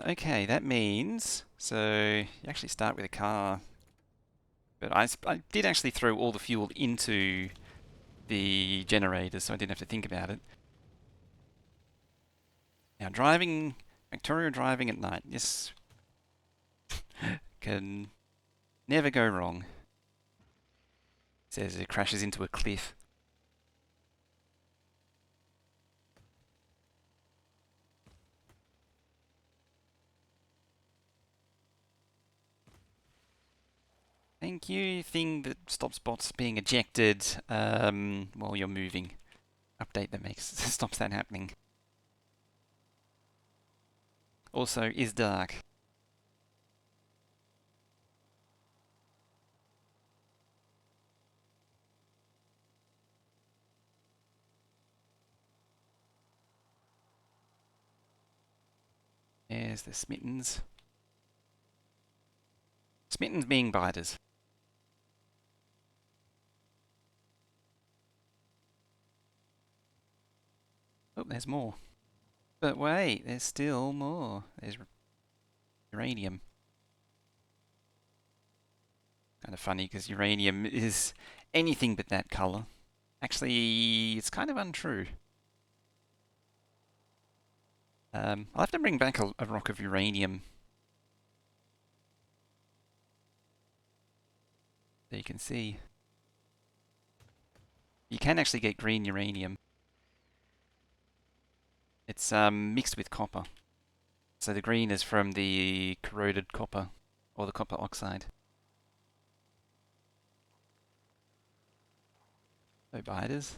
Okay, that means, so you actually start with a car. But I did actually throw all the fuel into the generator, so I didn't have to think about it. Now driving, Krastorio driving at night, this can never go wrong. It says it crashes into a cliff. Thank you, thing that stops bots being ejected while you're moving. Update that makes stops that happening. Also, is dark. There's the Smittens. Smittens being biters. Oh, there's more. But wait, there's still more. There's uranium. Kind of funny because uranium is anything but that color. Actually, it's kind of untrue. I'll have to bring back a rock of uranium. So you can see. You can actually get green uranium. It's mixed with copper. So the green is from the corroded copper, or the copper oxide. No biters.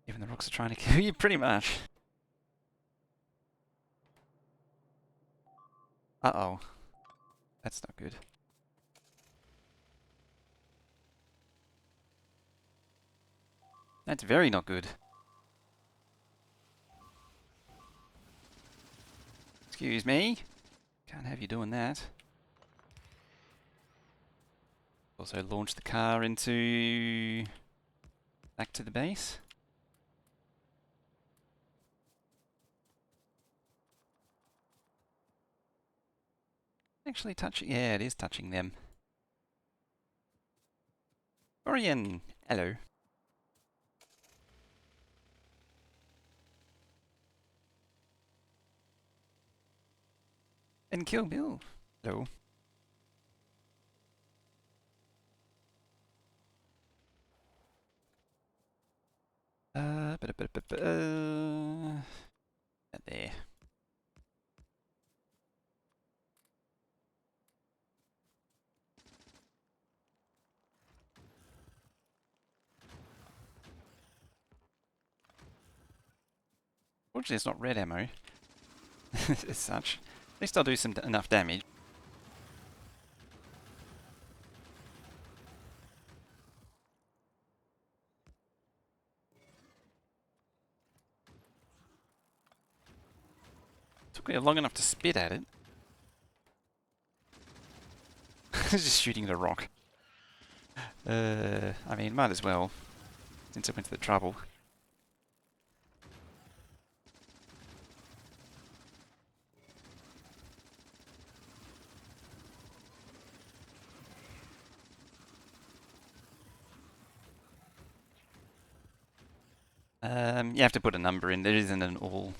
Even the rocks are trying to kill you, pretty much. Uh-oh. That's not good. That's very not good. Excuse me. Can't have you doing that. Also launch the car into... back to the base. Actually touching... yeah, it is touching them. Orion, hello. And Kill Bill, hello. There. Fortunately, it's not red ammo as such. At least I'll do enough damage. Took me long enough to spit at it. Just shooting the rock. I mean, might as well, since I went to the trouble. You have to put a number in. There isn't an all.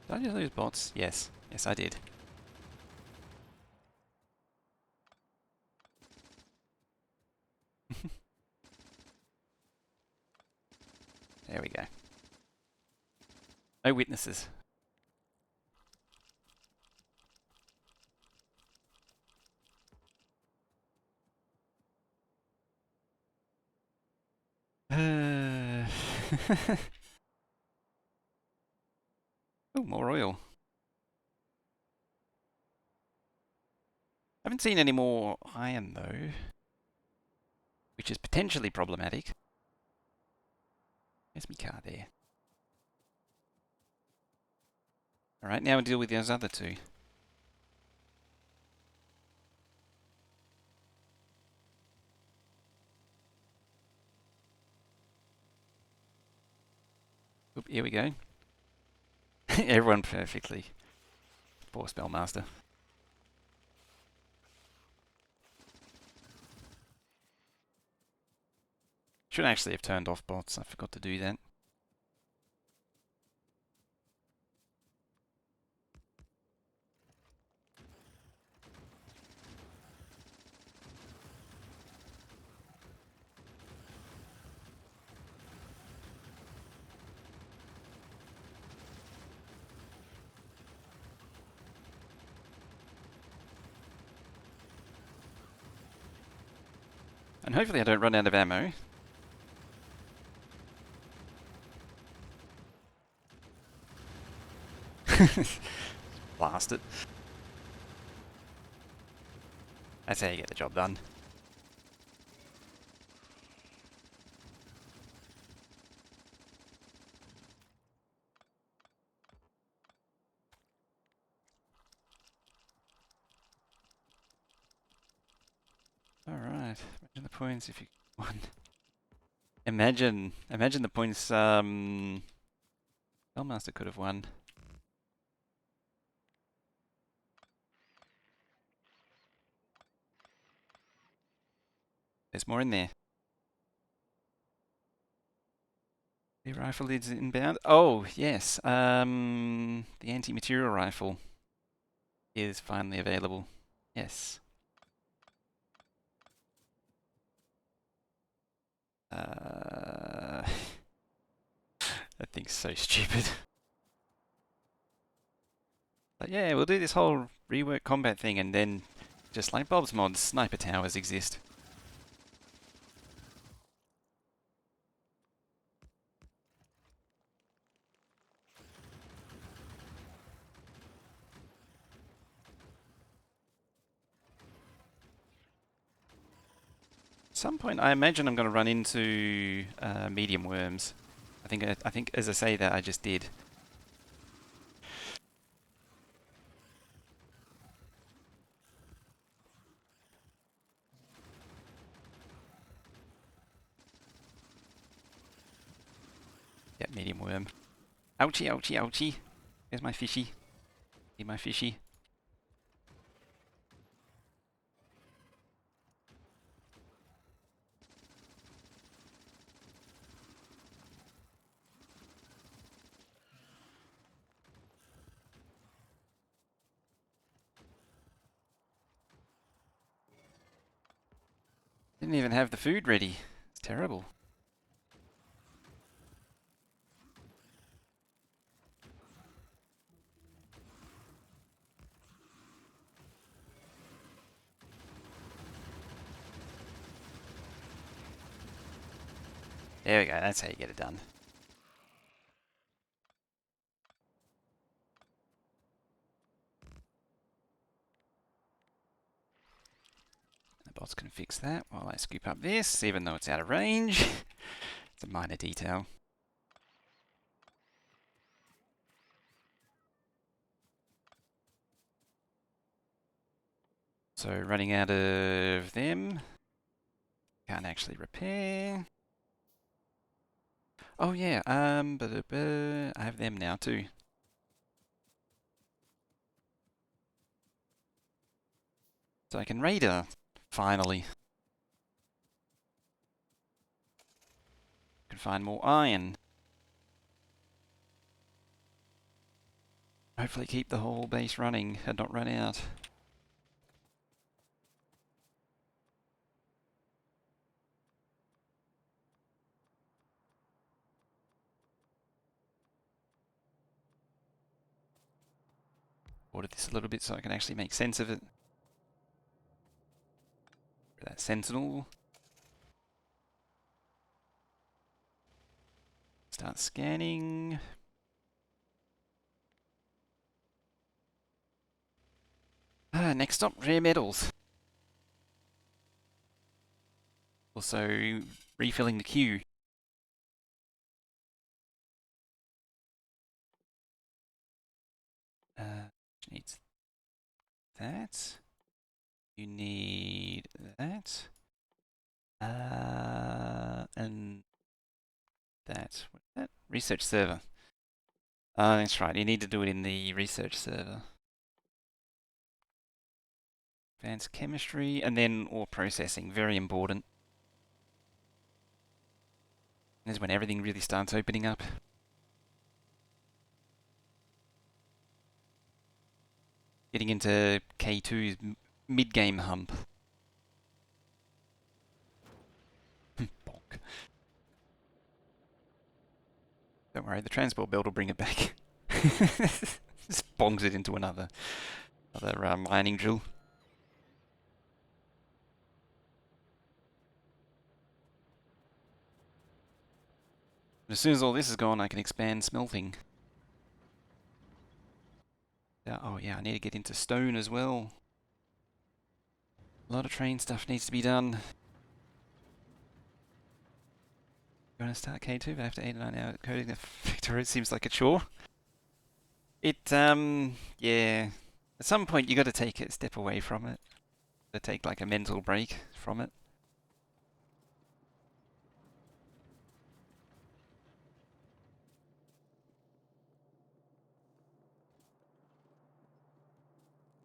Did I just lose bots? Yes. Yes, I did. There we go. No witnesses. Oh, more oil. Haven't seen any more iron though, which is potentially problematic. There's my car there. Alright, now we deal with those other two. Oop, here we go. Everyone perfectly. Poor Spellmaster. Should actually have turned off bots. I forgot to do that. And hopefully I don't run out of ammo. Blast it. That's how you get the job done. Alright, imagine the points if you won. Imagine the points Spellmaster could have won. There's more in there. The rifle is inbound. Oh, yes. The anti-material rifle is finally available. Yes. That thing's so stupid. But yeah, we'll do this whole rework combat thing and then, just like Bob's mods, sniper towers exist. At some point, I imagine I'm going to run into medium worms. I think as I say that, I just did. Yeah, medium worm. Ouchie, ouchie, ouchie. Where's my fishy? Need my fishy. Didn't even have the food ready. It's terrible. There we go, that's how you get it done. The bots can fix that while I scoop up this, even though it's out of range. It's a minor detail. So running out of them. Can't actually repair. Oh yeah, I have them now too. So I can raider, finally. Can find more iron. Hopefully keep the whole base running and not run out. Ordered this a little bit so I can actually make sense of it. That sentinel. Start scanning. Next stop, rare metals. Also refilling the queue. Needs that. You need that. And that. What's that? Research server. That's right. You need to do it in the research server. Advanced chemistry, and then ore processing. Very important. This is when everything really starts opening up. Getting into K2's mid-game hump. Bonk. Don't worry, the transport belt will bring it back. Just bongs it into another mining drill. As soon as all this is gone, I can expand smelting. Oh yeah, I need to get into stone as well. A lot of train stuff needs to be done. You want to start K2, but after 8 or 9 hours coding the Victoria seems like a chore. Yeah. At some point you got to take a step away from it. To take like a mental break from it.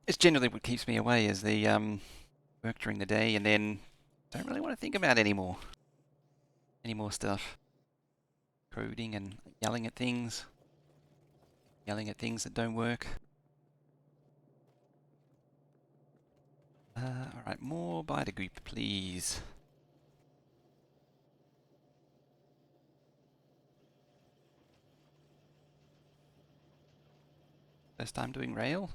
It's generally what keeps me away is the work during the day and then don't really want to think about any more stuff. Coding and yelling at things that don't work. Alright, more biter goop, please. First time doing rail.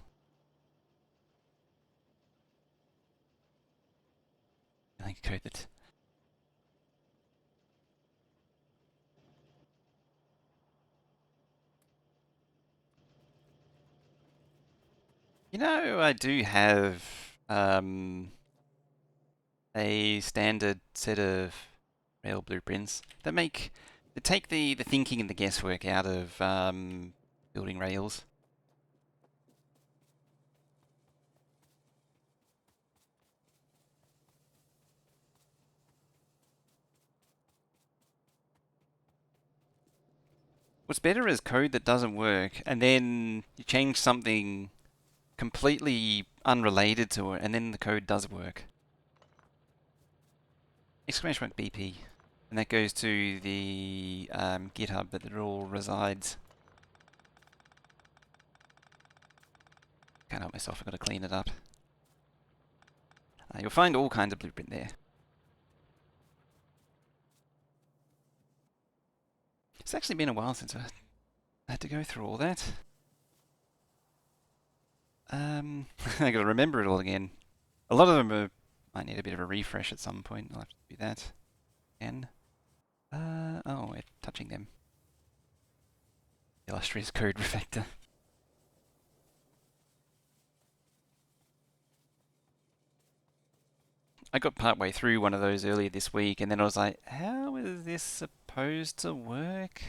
I think code that. You know, I do have a standard set of rail blueprints that take the thinking and the guesswork out of building rails. What's better is code that doesn't work, and then you change something completely unrelated to it, and then the code does work. Exclamation mark BP. And that goes to the GitHub that it all resides. Can't help myself, I've got to clean it up. You'll find all kinds of blueprint there. It's actually been a while since I had to go through all that. I gotta remember it all again. A lot of them might need a bit of a refresh at some point. I'll have to do that again. Oh, we're touching them. Illustrious code refactor. I got partway through one of those earlier this week, and then I was like, how is this supposed to work?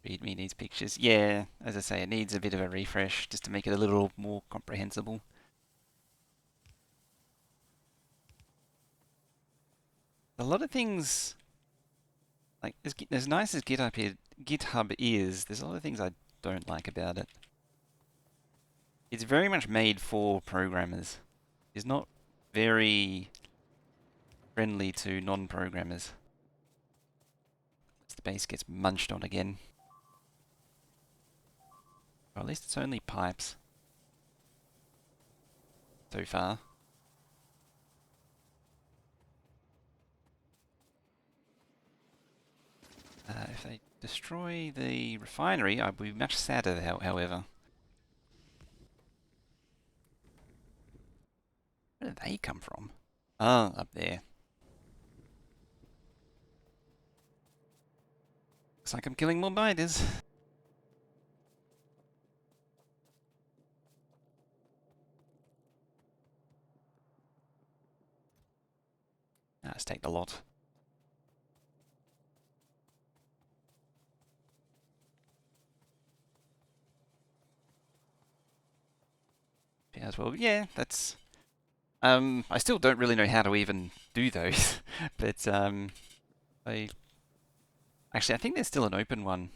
README needs pictures. Yeah, as I say, it needs a bit of a refresh just to make it a little more comprehensible. A lot of things, like as nice as GitHub is, there's a lot of things I don't like about it. It's very much made for programmers. It's not very friendly to non-programmers. The base gets munched on again. Or at least it's only pipes so far. If they destroy the refinery, I'd be much sadder, however. Where did they come from? Oh, up there. Looks like I'm killing more biters. Let's take the lot. Yeah, as well. Yeah, that's... I still don't really know how to even do those, but I... Actually, I think there's still an open one,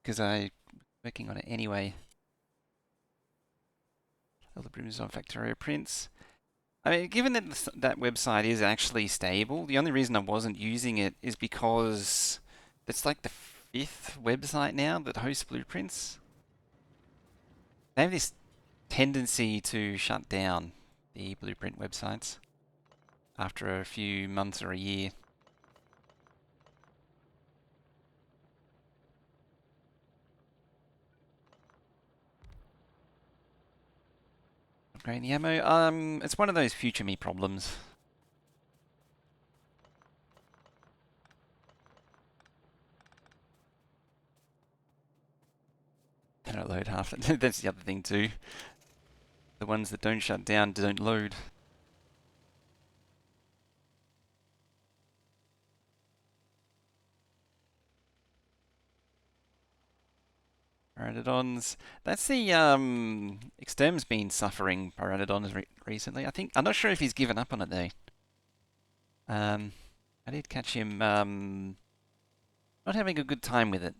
because I'm working on it anyway. All the brooms on Factorio prints. I mean, given that that website is actually stable, the only reason I wasn't using it is because it's like the 5th website now that hosts blueprints. They have this tendency to shut down the blueprint websites after a few months or a year. Upgrading the ammo. It's one of those future me problems. They don't load half. That's the other thing too. The ones that don't shut down don't load. Pteranodons. That's the Exterm's been suffering Pteranodons recently. I'm not sure if he's given up on it though. I did catch him not having a good time with it.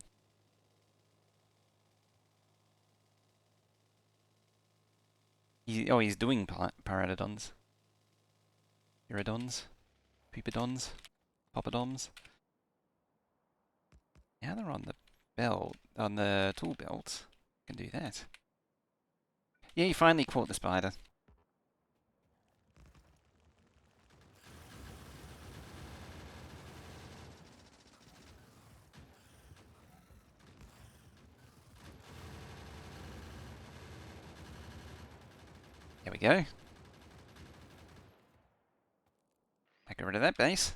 He's doing Pteranodons. Iridons, Pupidons, Poppadoms. Now they're on the on the tool belt. Can do that. Yeah, he finally caught the spider. There we go. I got rid of that base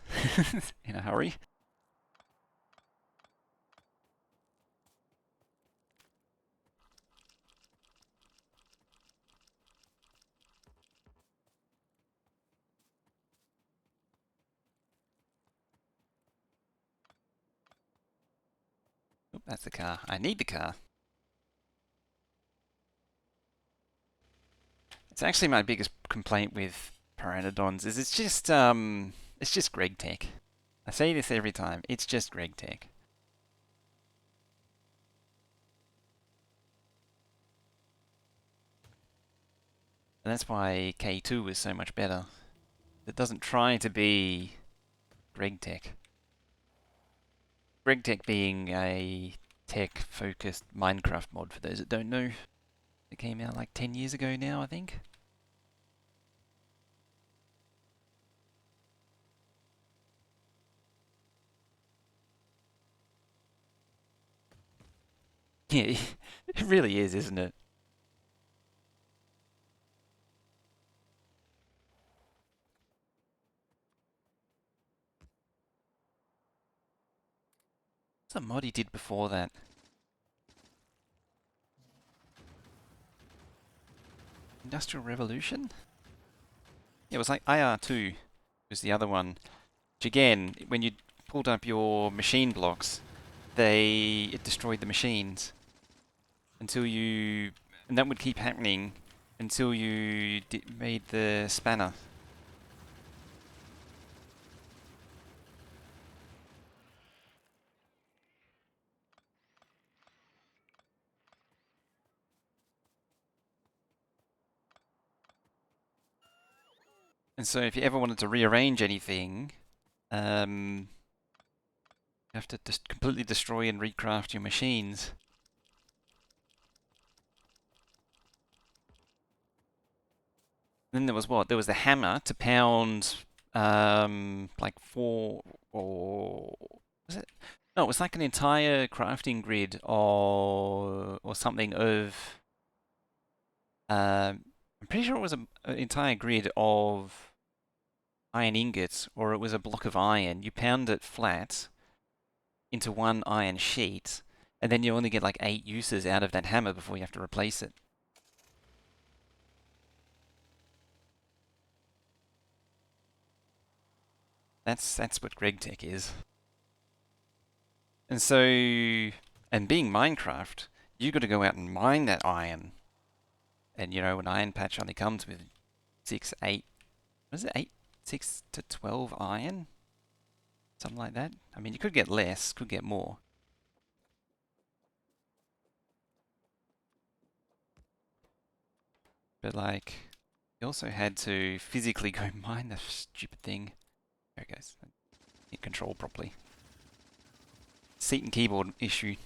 in a hurry. Oop, that's the car. I need the car. It's actually my biggest complaint with Pteranodons is it's just Greg Tech. I say this every time. It's just Greg Tech. And that's why K2 is so much better. It doesn't try to be Greg Tech. Greg Tech being a tech-focused Minecraft mod, for those that don't know. It came out like 10 years ago now, I think. Yeah, it really is, isn't it? What's the mod he did before that? Industrial Revolution? Yeah, it was like IR2 was the other one. Which again, when you pulled up your machine blocks, it destroyed the machines until you, and that would keep happening until you made the spanner. And so if you ever wanted to rearrange anything, you have to just completely destroy and recraft your machines. Then there was what? There was the hammer to pound, like four or was it? No, it was like an entire crafting grid or something of. I'm pretty sure it was an entire grid of iron ingots, or it was a block of iron. You pound it flat into one iron sheet, and then you only get like 8 uses out of that hammer before you have to replace it. That's what Greg Tech is. And so, and being Minecraft, you got to go out and mine that iron. And you know, an iron patch only comes with 6, 8, what is it, 8, 6 to 12 iron? Something like that. I mean, you could get less, could get more. But like, you also had to physically go mine the stupid thing. There it goes. Hit control properly. Seat and keyboard issue.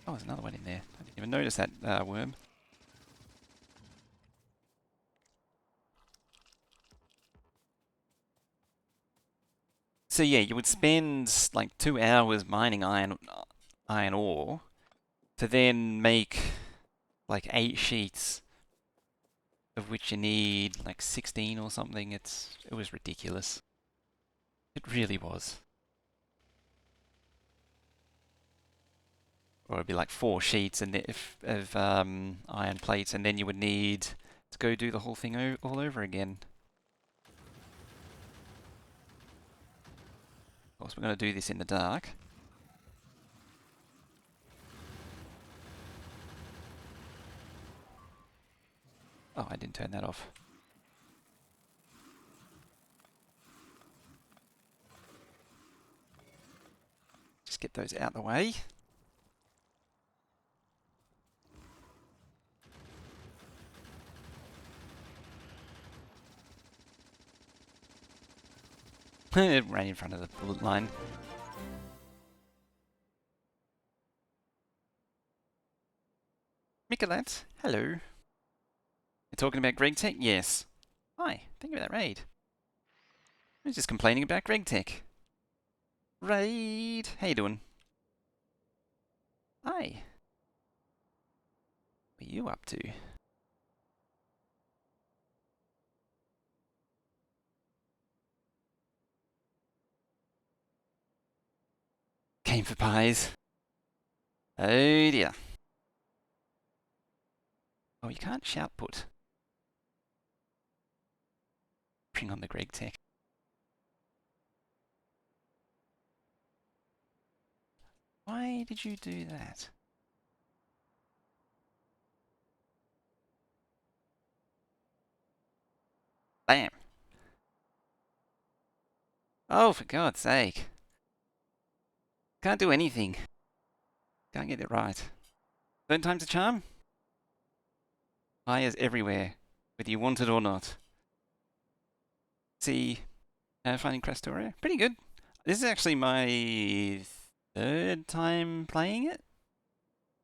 Oh, there's another one in there. I didn't even notice that worm. So yeah, you would spend like 2 hours mining iron ore to then make like 8 sheets, of which you need like 16 or something. It was ridiculous. It really was. Or it'd be like 4 sheets of iron plates, and then you would need to go do the whole thing all over again. Of course, we're going to do this in the dark. Oh, I didn't turn that off. Just get those out the way. It ran in front of the bullet line. Mikolat, hello. You're talking about Greg Tech? Yes. Hi, thank you for that raid. I was just complaining about Greg Tech. Raid! How you doing? Hi. What are you up to? Came for pies. Oh dear. Oh, you can't shout put. Bring on the Greg Tech. Why did you do that? Bam. Oh, for God's sake. Can't do anything. Can't get it right. Third time's a charm? Fires everywhere, whether you want it or not. See, finding Krastorio. Pretty good. This is actually my third time playing it.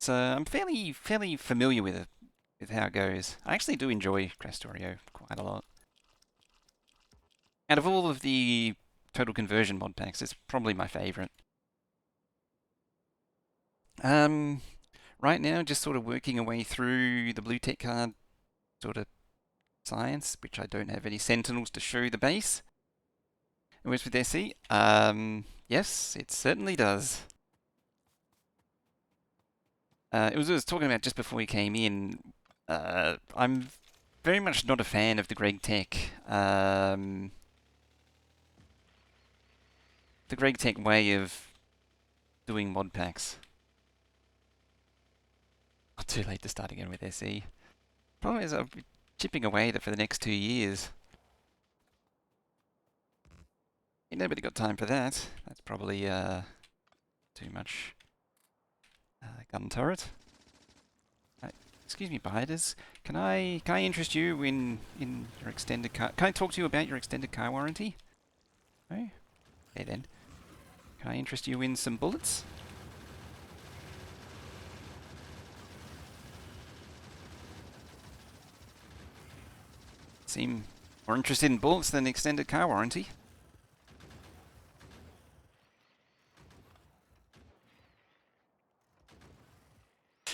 So I'm fairly familiar with it, with how it goes. I actually do enjoy Krastorio quite a lot. Out of all of the total conversion mod packs, it's probably my favourite. Right now, just sort of working a way through the blue tech card sort of science, which I don't have any sentinels to show the base. Whereas with SE, yes, it certainly does. It was what I was talking about just before we came in. I'm very much not a fan of the Greg Tech. The Greg Tech way of doing mod packs. Not too late to start again with SE. Problem is, I'll be chipping away at it for the next 2 years. Ain't nobody got time for that. That's probably too much gun turret. Excuse me, Biders. Can I interest you in your extended car? Can I talk to you about your extended car warranty? No. Okay then. Can I interest you in some bullets? Seem more interested in bullets than extended car warranty.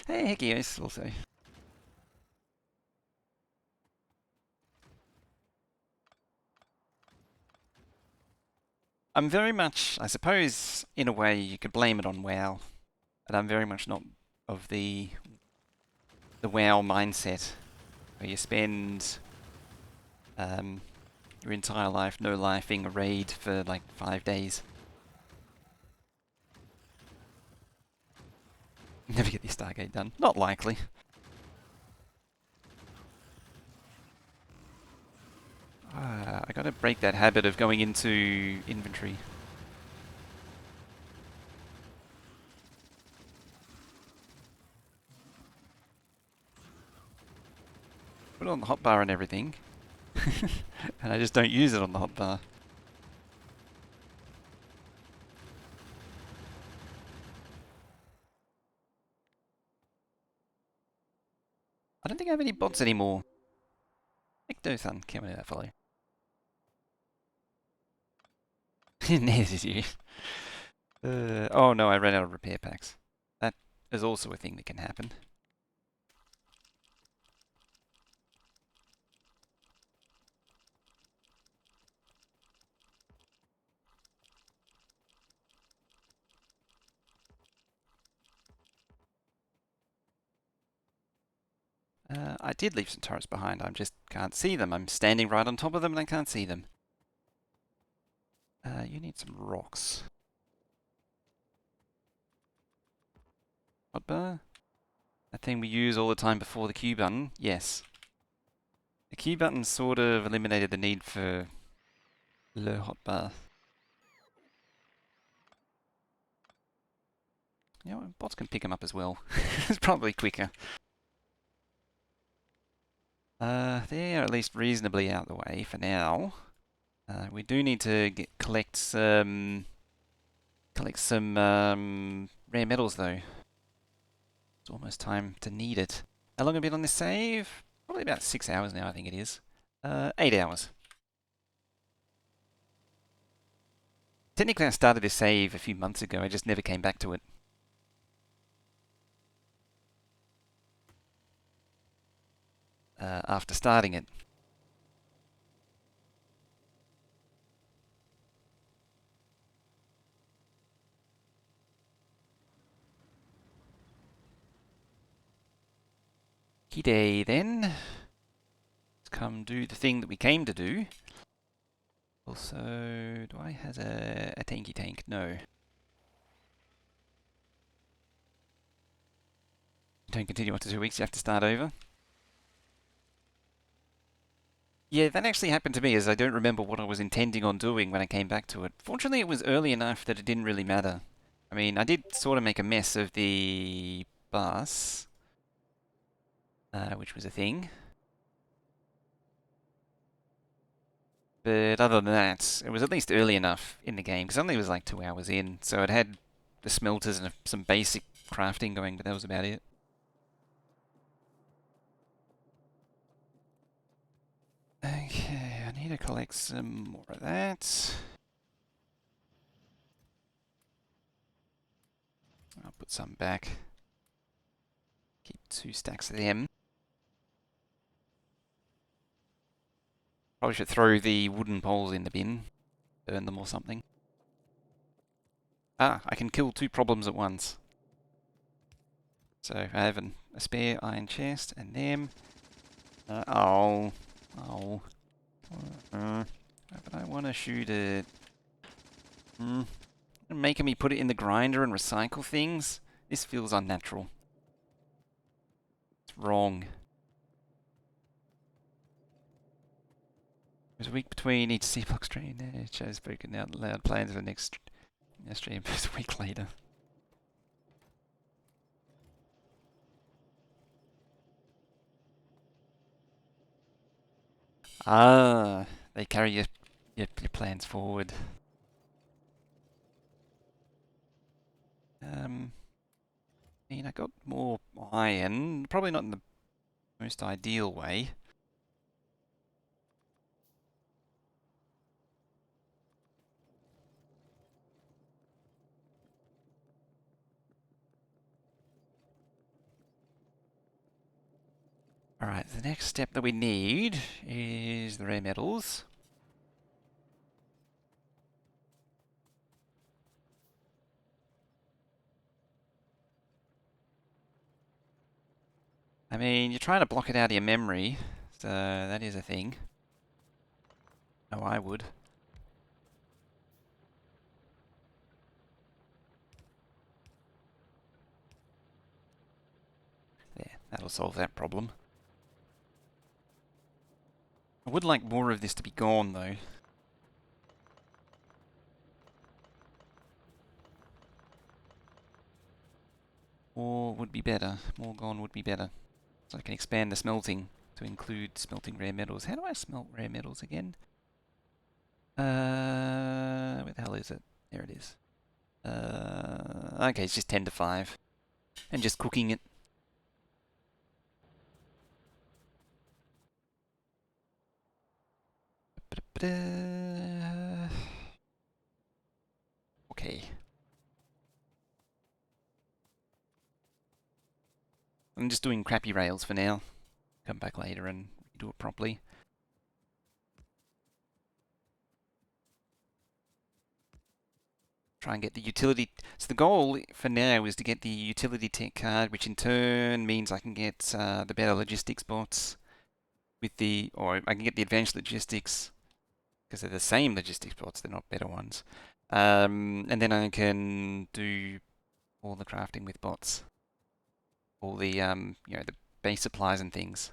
Hey, heck yes, also. I'm very much, I suppose, in a way, you could blame it on WoW, but I'm very much not of the WoW mindset, where you spend your entire life no-lifing a raid for like 5 days. Never get the Stargate done. Not likely. I gotta break that habit of going into inventory. Put it on the hotbar and everything. And I just don't use it on the hotbar. I don't think I have any bots anymore. Ecto-sun, can't wait that follow. Neither did you. Oh no, I ran out of repair packs. That is also a thing that can happen. I did leave some turrets behind, I just can't see them. I'm standing right on top of them and I can't see them. You need some rocks. Hotbar? That thing we use all the time before the Q button? Yes. The Q button sort of eliminated the need for le hotbar. You know, bots can pick them up as well. It's probably quicker. They're at least reasonably out of the way for now. We do need to collect some rare metals though. It's almost time to need it. How long have I been on this save? Probably about 6 hours now, I think it is. 8 hours. Technically, I started this save a few months ago. I just never came back to it. after starting it. G'day then. Let's come do the thing that we came to do. Also, do I have a tanky tank? No. Don't continue after 2 weeks, you have to start over. Yeah, that actually happened to me, as I don't remember what I was intending on doing when I came back to it. Fortunately, it was early enough that it didn't really matter. I mean, I did sort of make a mess of the bus, which was a thing. But other than that, it was at least early enough in the game, because only was like 2 hours in, so it had the smelters and some basic crafting going, but that was about it. Okay, I need to collect some more of that. I'll put some back. Keep 2 stacks of them. Probably should throw the wooden poles in the bin. Burn them or something. Ah, I can kill 2 problems at once. So I have a spare iron chest and them. Oh. But I want to shoot it. Making me put it in the grinder and recycle things? This feels unnatural. It's wrong. There's a week between each C block stream. It shows spoken out loud plans for the next stream. It's a week later. Ah, they carry your plans forward. I mean, I got more iron, probably not in the most ideal way. Alright, the next step that we need is the rare metals. I mean, you're trying to block it out of your memory, so that is a thing. No, I would. There, that'll solve that problem. I would like more of this to be gone, though. Or would be better. More gone would be better. So I can expand the smelting to include smelting rare metals. How do I smelt rare metals again? Where the hell is it? There it is. Okay, it's just 10 to 5. And just cooking it. Okay. I'm just doing crappy rails for now. Come back later and do it properly. Try and get the utility. So the goal for now is to get the utility tech card, which in turn means I can get the better logistics bots with the, or I can get the advanced logistics because they're the same logistics bots, they're not better ones. And then I can do all the crafting with bots, all the the base supplies and things.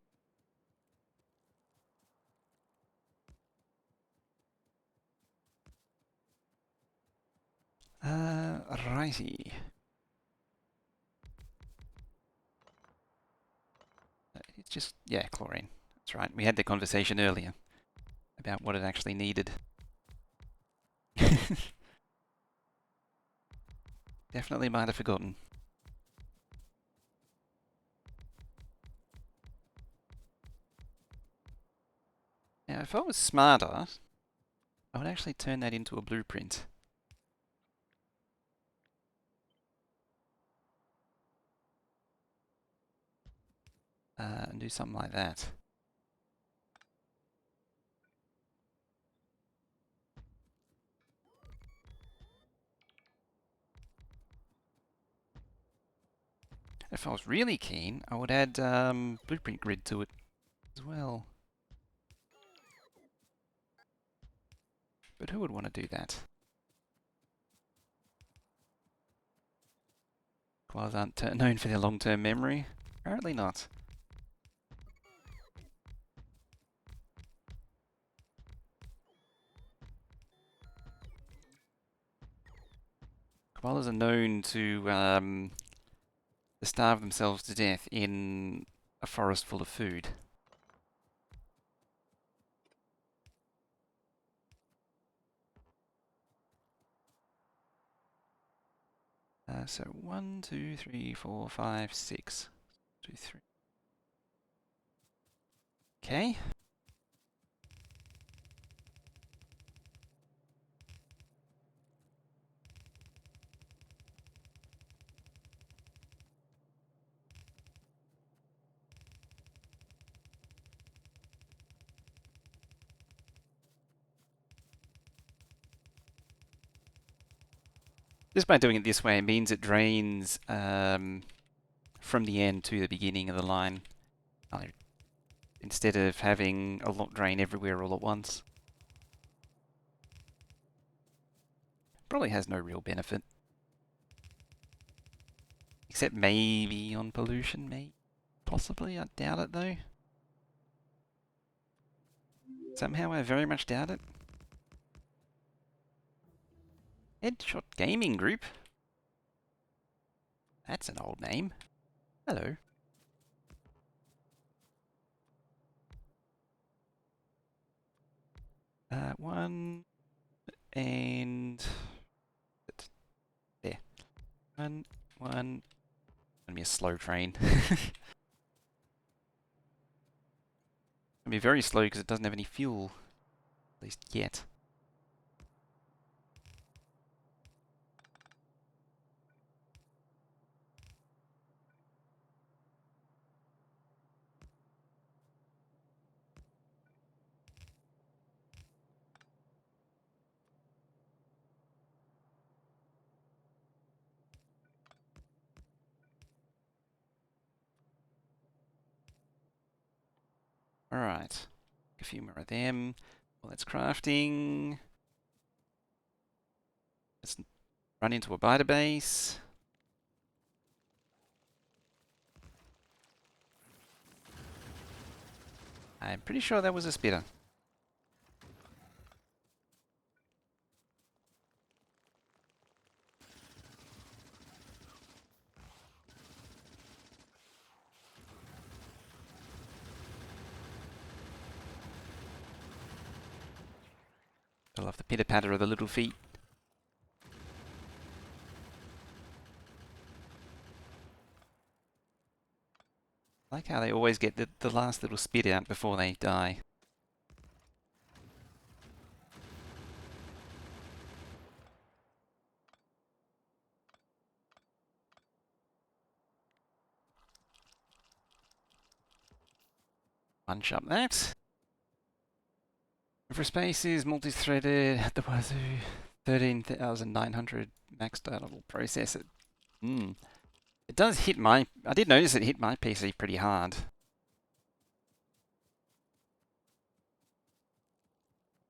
Righty. It's just, yeah, chlorine. That's right. We had the conversation earlier about what it actually needed. Definitely might have forgotten. Now, if I was smarter, I would actually turn that into a blueprint. And do something like that. If I was really keen, I would add blueprint grid to it as well. But who would want to do that? Koalas aren't known for their long-term memory. Apparently not. Koalas are known to starve themselves to death in a forest full of food. So 1, 2, 3, 4, 5, 6. 2, 3. Okay. Just by doing it this way, it means it drains from the end to the beginning of the line, instead of having a lot drain everywhere all at once. Probably has no real benefit. Except maybe on pollution, maybe. Possibly, I doubt it though. Somehow I very much doubt it. Headshot Gaming Group? That's an old name. Hello. One and there. One. Gonna be a slow train. Gonna be very slow because it doesn't have any fuel, at least yet. Alright. A few more of them. Well, that's crafting. Let's run into a Megabase. I'm pretty sure that was a spitter. I love the pitter-patter of the little feet. I like how they always get the last little spit out before they die. Punch up that. For space is multi-threaded at the wazoo. 13,900 max downloadable processor. It does hit my... I did notice it hit my PC pretty hard.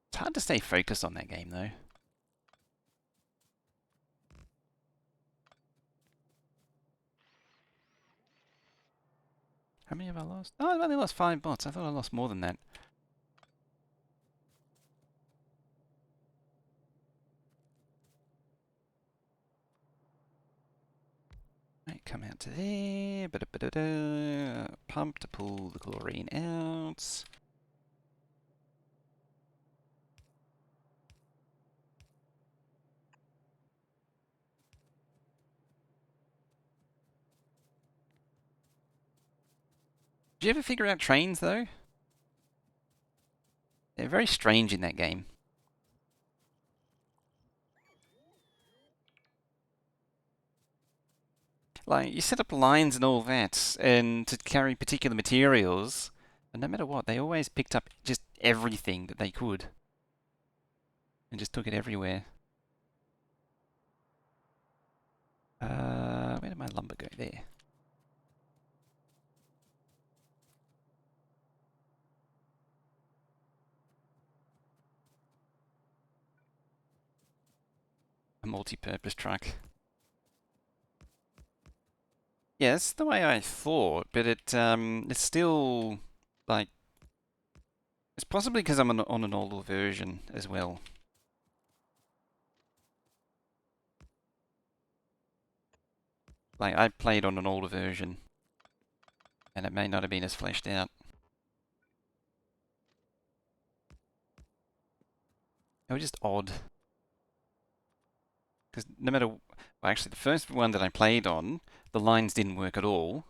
It's hard to stay focused on that game though. How many have I lost? Oh, I've only lost 5 bots. I thought I lost more than that. Right, come out to there. Pump to pull the chlorine out. Did you ever figure out trains though? They're very strange in that game. Like, you set up lines and all that, and to carry particular materials, and no matter what, they always picked up just everything that they could. And just took it everywhere. Where did my lumber go? There. a multi-purpose truck. Yeah, that's the way I thought, but it's still like it's possibly because I'm on an older version as well. Like I played on an older version, and it may not have been as fleshed out. It was just odd because no matter, well, actually the first one that I played on, the lines didn't work at all.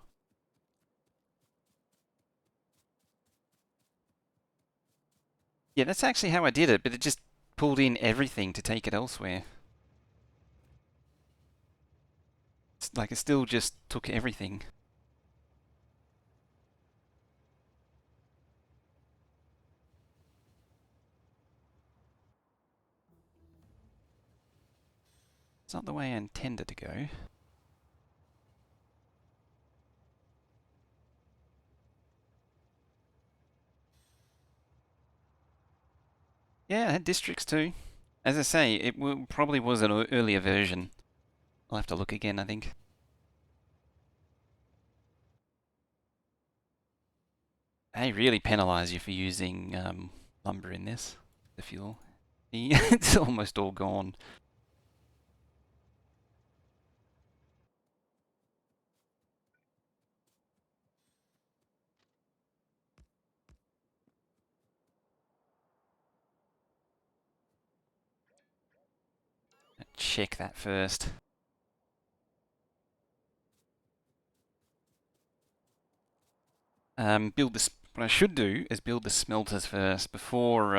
Yeah, that's actually how I did it, but it just pulled in everything to take it elsewhere. It's like it still just took everything. It's not the way I intended to go. Yeah, it had districts too. As I say, it probably was an earlier version. I'll have to look again, I think. They really penalise you for using lumber in this, the fuel. It's almost all gone. Check that first. Build this. What I should do is build the smelters first before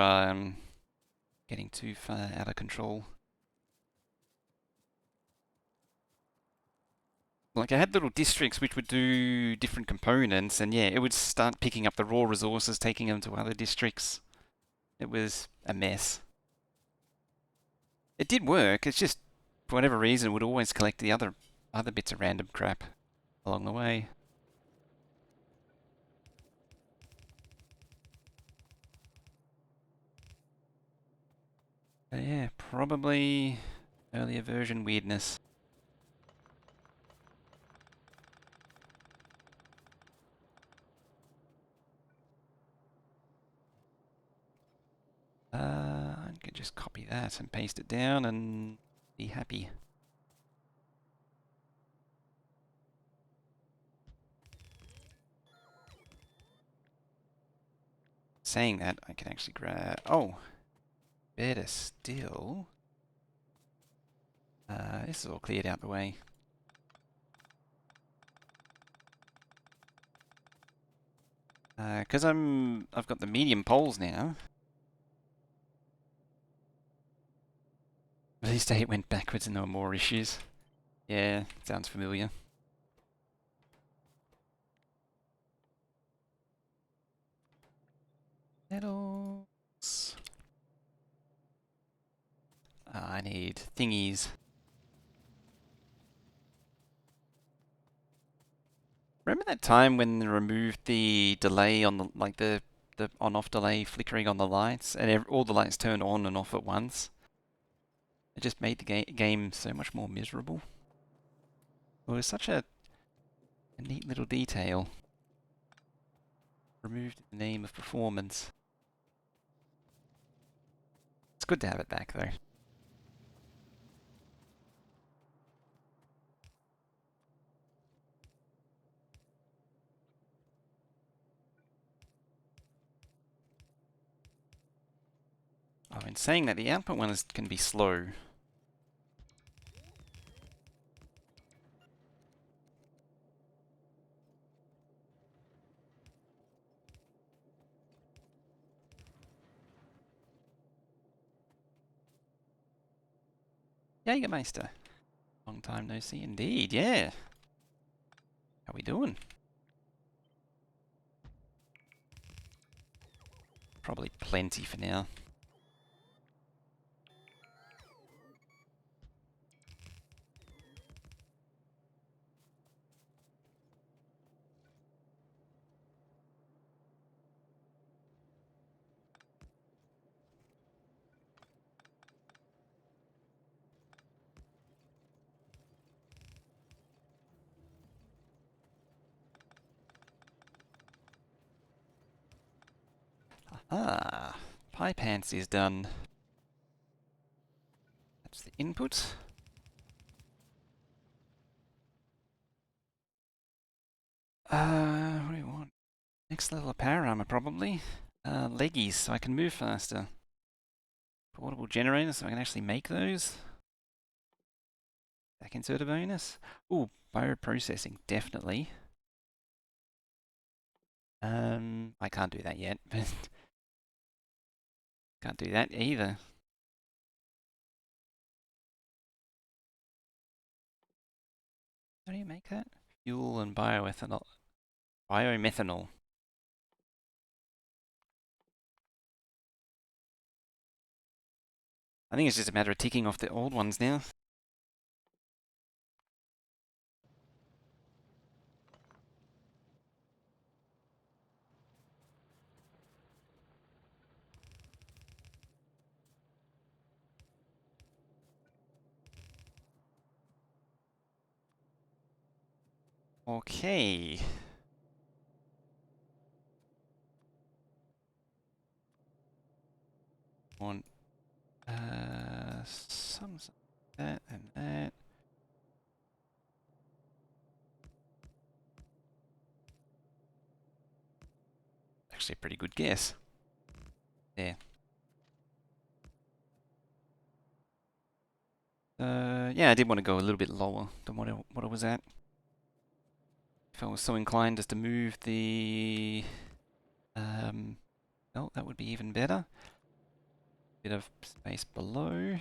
getting too far out of control. Like I had little districts which would do different components, and yeah, it would start picking up the raw resources, taking them to other districts. It was a mess. It did work. It's just for whatever reason, it would always collect the other bits of random crap along the way. But yeah, probably earlier version weirdness. I can just copy that and paste it down and be happy. Saying that, I can actually grab... Oh, better still. This is all cleared out the way. Because I've got the medium poles now. Release date went backwards and there were more issues. Yeah, sounds familiar. Metals. I need thingies. Remember that time when they removed the delay on the on-off delay flickering on the lights, and all the lights turned on and off at once? It just made the game so much more miserable. It was such a neat little detail. Removed in the name of performance. It's good to have it back though. Oh, and saying that, the output one can be slow. Jägermeister. Long time no see indeed, yeah. How we doing? Probably plenty for now. Ah, pipe ants is done. That's the input. What do you want? Next level of power armor, probably. Leggies, so I can move faster. Portable generators, so I can actually make those. Back insert a bonus. Ooh, bioprocessing, definitely. I can't do that yet, but can't do that either. How do you make that? Fuel and bioethanol. Biomethanol. I think it's just a matter of ticking off the old ones now. Okay. Want some that and that. Actually, a pretty good guess. There. Yeah, I did want to go a little bit lower than what it was at. If I was so inclined as to move the... oh, that would be even better. Bit of space below.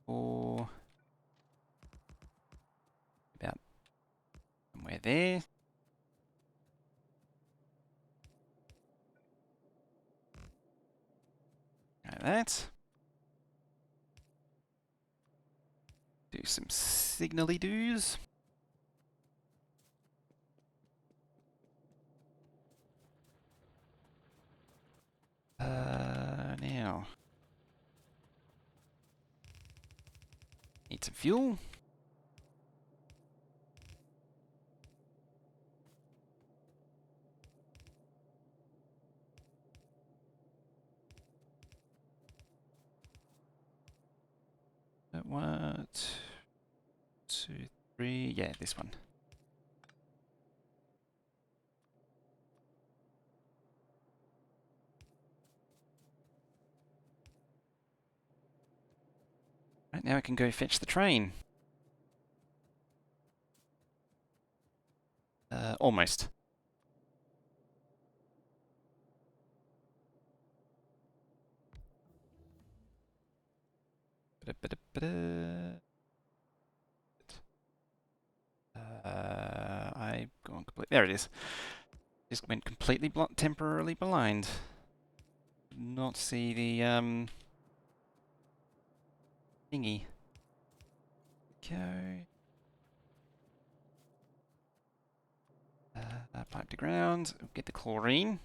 Or about somewhere there. Like that. Do some signally doos. Now. Need some fuel. One, two, three. Yeah, this one. Right, now I can go fetch the train. Almost. I've gone complete. There it is. Just went completely temporarily blind. Not see the thingy. Go. Pipe to ground. Get the chlorine.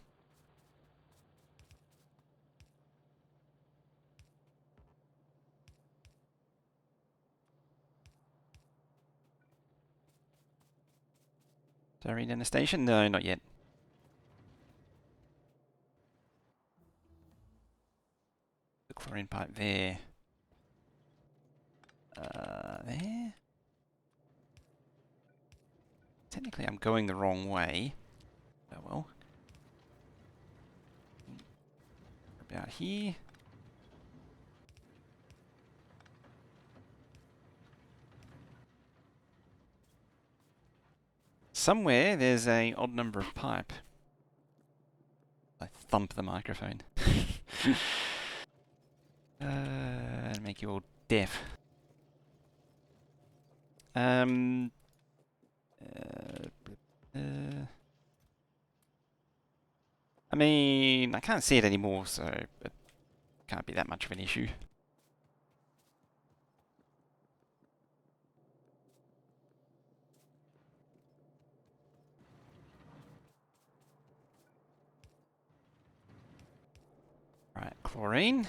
Chlorine in the station? No, not yet. The chlorine pipe there. There. Technically, I'm going the wrong way. Oh well. About here. Somewhere there's a odd number of pipe. I thump the microphone. And make you all deaf. Uh, I mean, I can't see it anymore, so it can't be that much of an issue. Right, chlorine.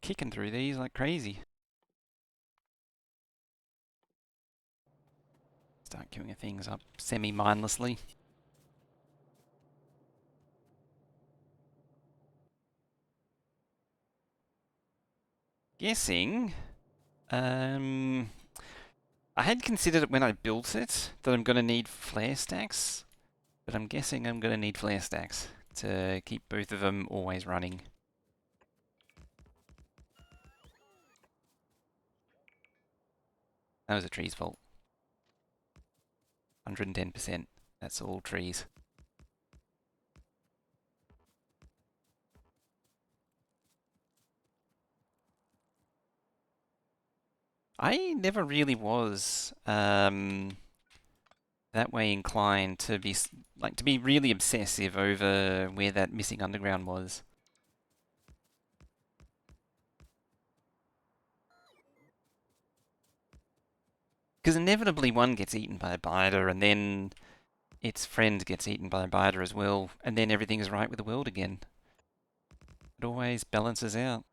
kicking through these like crazy. Start queuing things up semi-mindlessly. Guessing, I had considered it when I built it that I'm going to need flare stacks, but I'm guessing I'm going to need flare stacks to keep both of them always running. That was a tree's fault. 110%. That's all trees. I never really was that way inclined to be to be really obsessive over where that missing underground was. Because inevitably one gets eaten by a biter, and then its friend gets eaten by a biter as well, and then everything is right with the world again. It always balances out.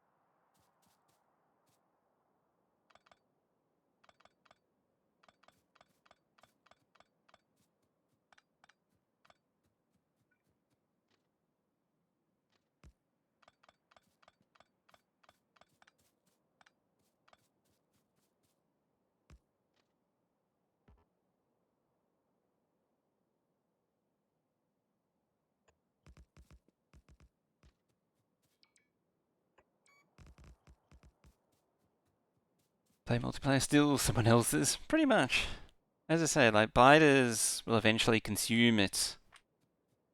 Play multiplayer still someone else's, pretty much. As I say, like biters will eventually consume it,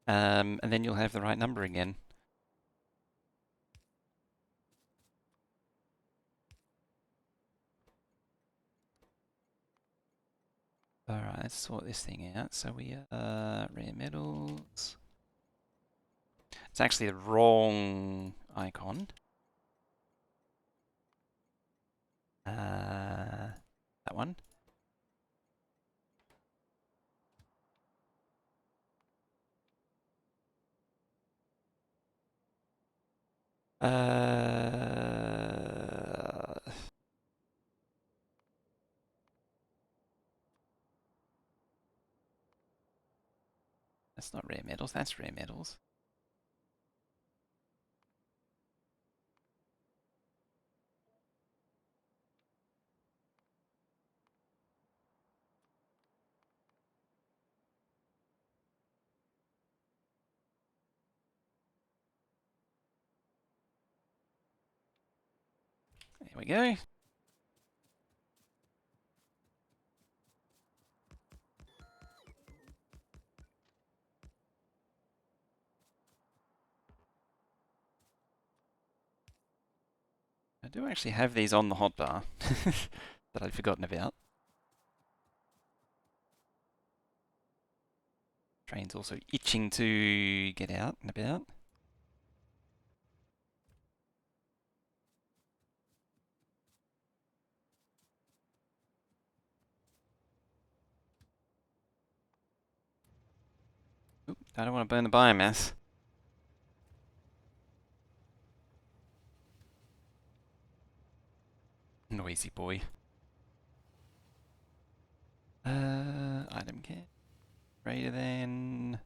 and then you'll have the right number again. Alright, let's sort this thing out. So we rare metals. It's actually the wrong icon. That one. That's not rare metals, that's rare metals. There we go. I do actually have these on the hotbar that I'd forgotten about. Train's also itching to get out and about. Oop, I don't want to burn the biomass. Noisy boy. Item care. Greater than...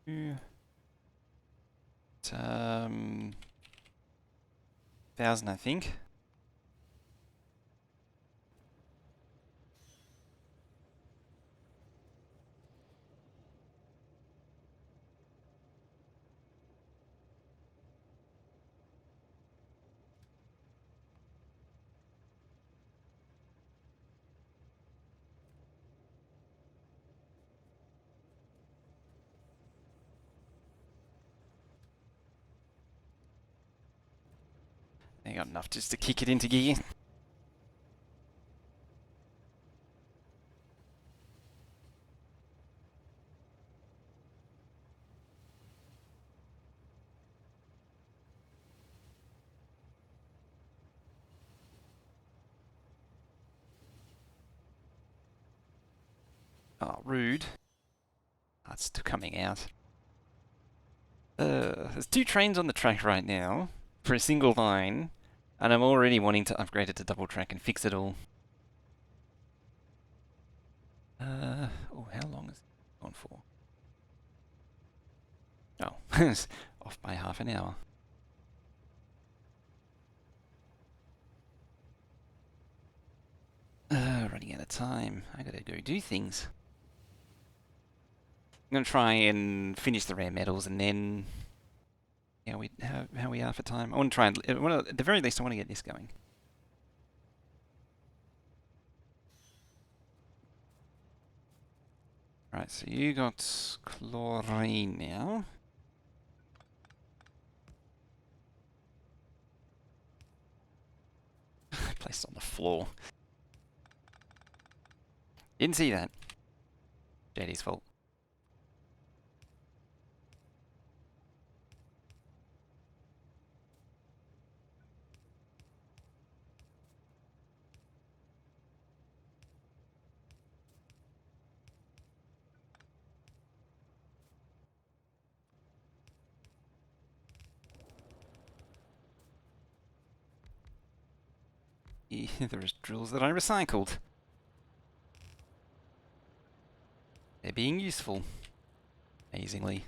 1,000, I think. They got enough just to kick it into gear. Oh, rude. Oh, it's still coming out. There's two trains on the track right now for a single line, And I'm already wanting to upgrade it to double track and fix it all. Oh, how long is it gone for? Oh, it's off by half an hour. Running out of time. I gotta go do things. I'm gonna try and finish the rare metals and then how we are for time. I want to try and at the very least I want to get this going. Right, so you got chlorine now. Placed on the floor. Didn't see that. JD's fault. There's drills that I recycled. They're being useful. Amazingly.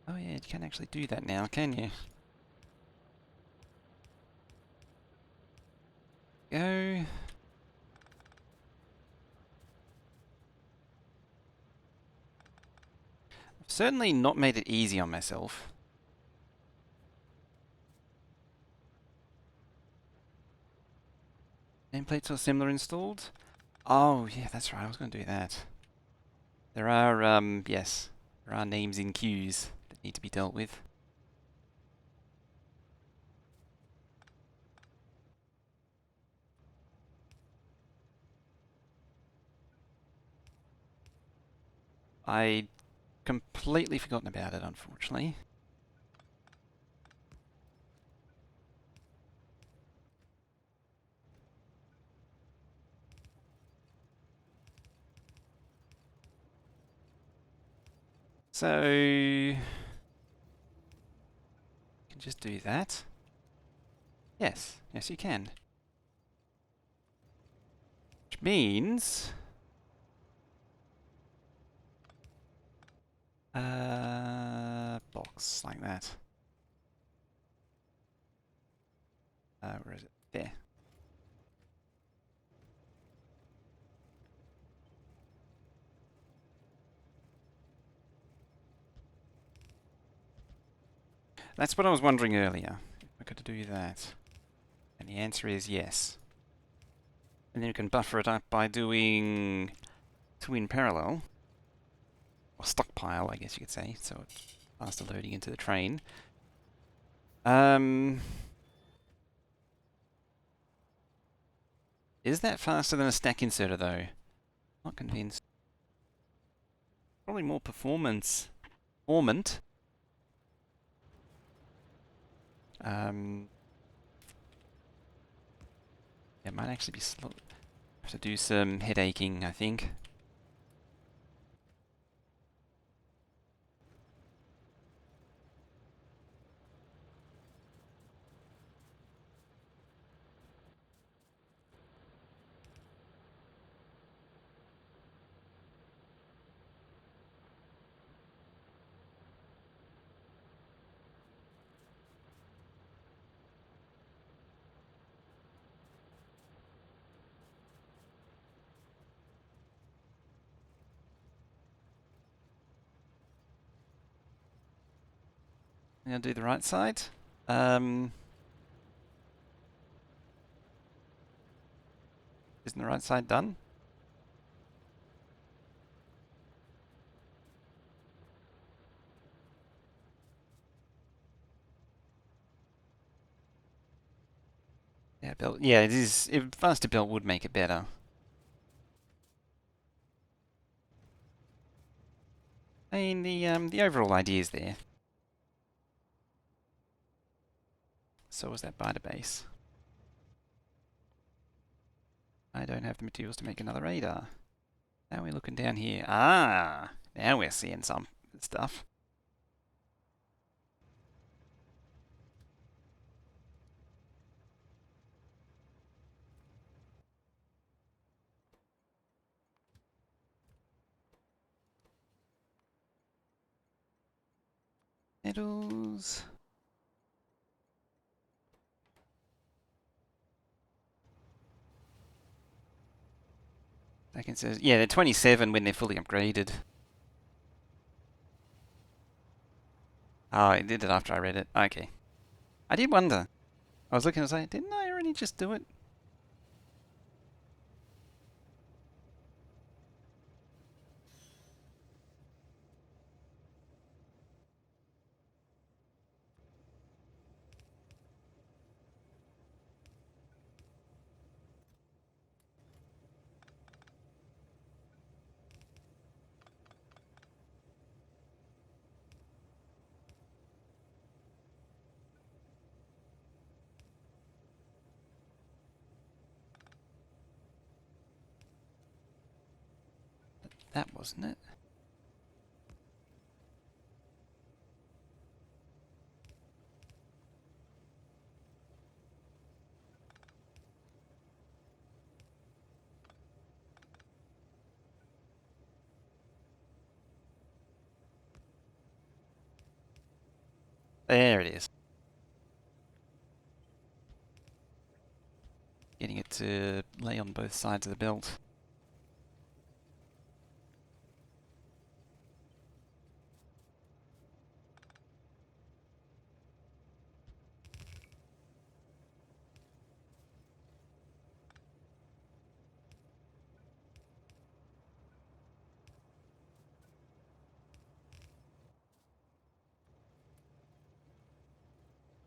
Oh yeah, you can actually do that now, can you? Go. I've certainly not made it easy on myself. Nameplates or similar installed? Oh yeah, that's right, I was going to do that. There are, yes, there are names in queues that need to be dealt with. I completely forgotten about it, unfortunately. So, you can just do that. Yes, yes you can. Which means... box, like that. Where is it? There. That's what I was wondering earlier. If I could do that. And the answer is yes. And then you can buffer it up by doing two in parallel. Or stockpile, I guess you could say. So it's faster loading into the train. Is that faster than a stack inserter though? Not convinced. Probably more performance. Performant. It might actually be slow. Have to do some head aching, I think. I'm gonna do the right side. Isn't the right side done? Yeah, belt. Yeah, it is. Faster belt would make it better. I mean, the overall idea is there. So is that base. I don't have the materials to make another radar. Now we're looking down here. Ah, now we're seeing some stuff. Metals. I can say, yeah, they're 27 when they're fully upgraded. Oh, I did it after I read it. Okay. I did wonder. I was looking and saying, didn't I already just do it? That wasn't it. There it is. Getting it to lay on both sides of the belt.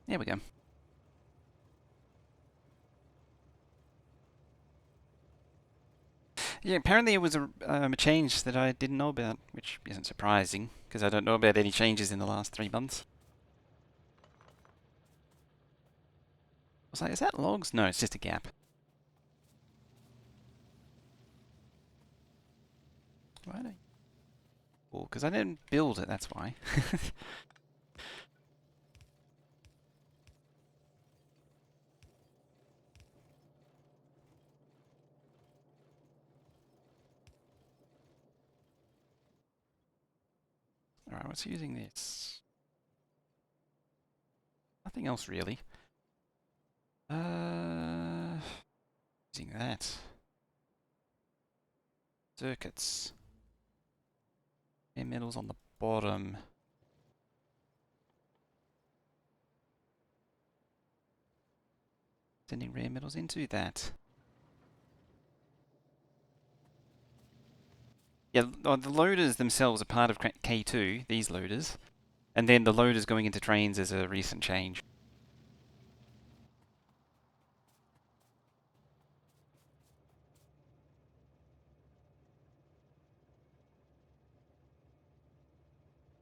There we go. Yeah, apparently it was a change that I didn't know about, which isn't surprising, because I don't know about any changes in the last 3 months. I was like, is that logs? No, it's just a gap. Why don't Cool, because I didn't build it, that's why. Alright, what's using this? Nothing else really. Using that. Circuits. Bare metals on the bottom. Sending rare metals into that. Yeah, the loaders themselves are part of K2, these loaders. And then the loaders going into trains is a recent change.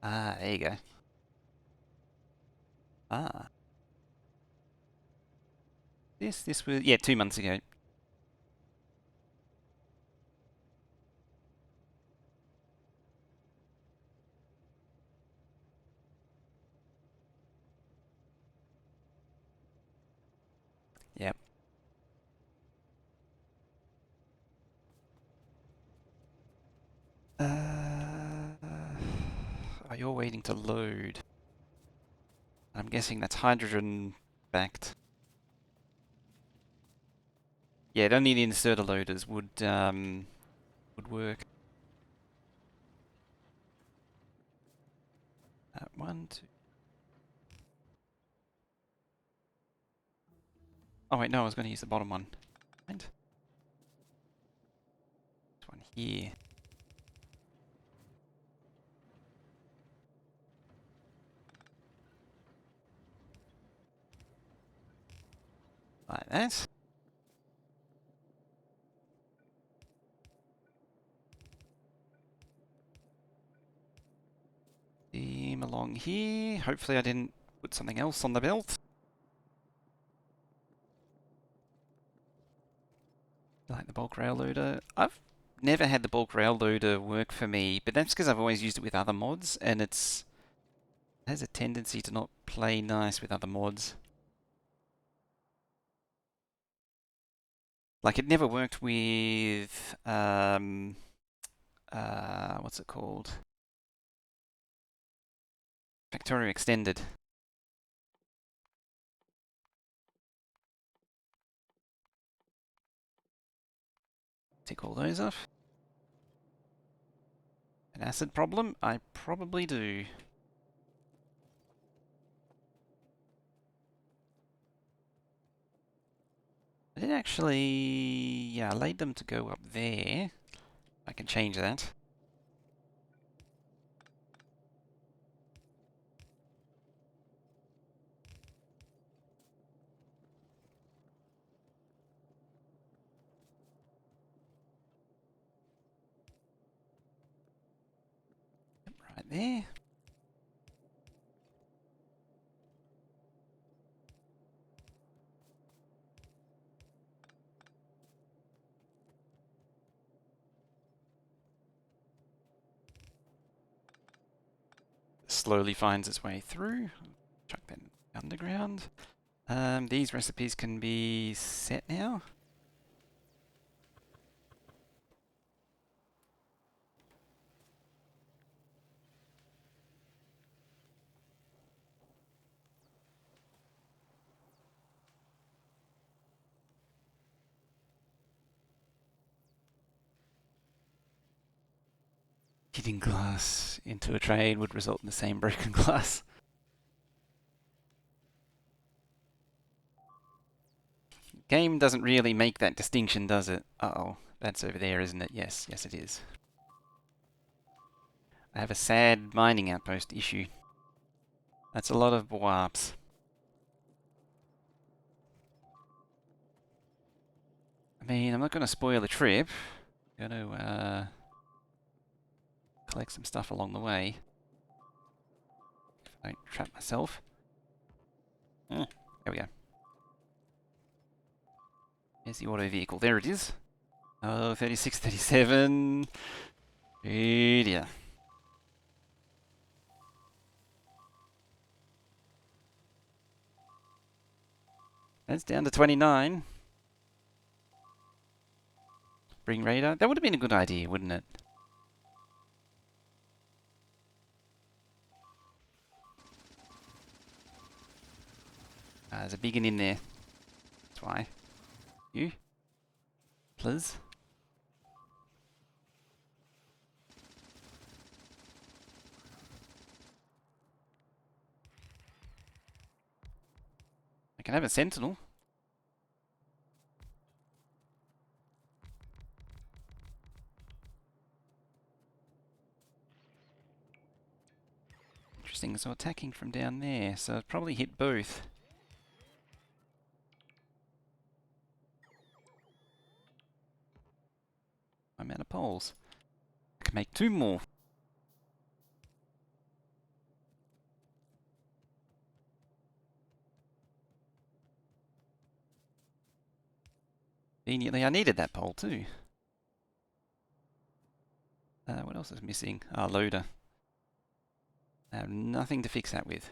Ah, there you go. Ah. This was, yeah, 2 months ago. Yep. Oh, you're waiting to load. I'm guessing that's hydrogen backed. Yeah, only the inserter loaders would work. One, two. Oh wait, no, I was going to use the bottom one. Mind? This one here. Like that. Steam along here. Hopefully I didn't put something else on the belt. Like the bulk rail loader. I've never had the bulk rail loader work for me, but that's because I've always used it with other mods, and it has a tendency to not play nice with other mods. Like it never worked with what's it called? Factorio Extended. Tick all those off. An acid problem? I probably do. I did actually, yeah, I laid them to go up there. I can change that. Right there. Slowly finds its way through. Chuck that underground. These recipes can be set now. Hitting glass into a trade would result in the same broken glass. Game doesn't really make that distinction, does it? Uh-oh, that's over there, isn't it? Yes, yes it is. I have a sad mining outpost issue. That's a lot of warps. I mean, I'm not going to spoil the trip. I'm going to collect some stuff along the way. If I don't trap myself. There we go. There's the auto vehicle. There it is. Oh, 36, 37. Oh dear. That's down to 29. Bring radar. That would have been a good idea, wouldn't it? There's a big one in there. That's why. You? Please? I can have a sentinel. Interesting, so attacking from down there, so it probably hit both. I'm out of poles. I can make 2 more. Conveniently, I needed that pole too. What else is missing? Loader. I have nothing to fix that with.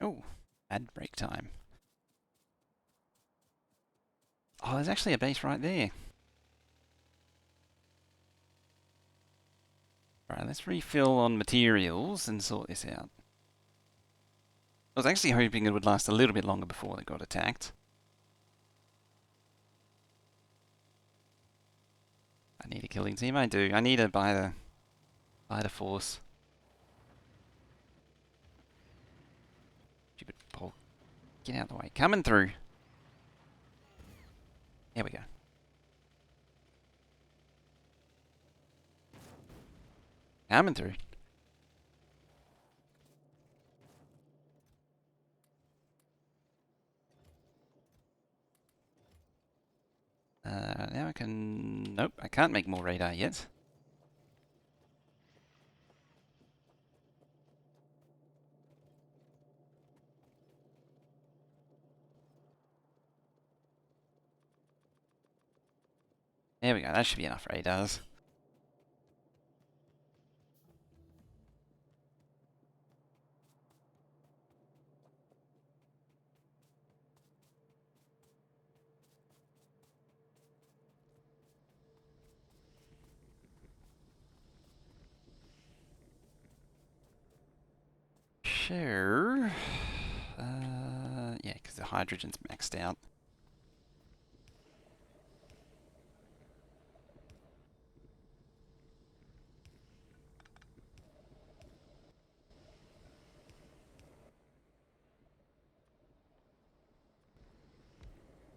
Oh, add break time. Oh, there's actually a base right there. Right, let's refill on materials and sort this out. I was actually hoping it would last a little bit longer before they got attacked. I need a killing team, I do. I need to buy the force. Stupid pole. Get out of the way. Coming through. There we go. Coming through. Now I can... Nope, I can't make more radar yet. There we go, that should be enough radars. Sure. Yeah, because the hydrogen's maxed out.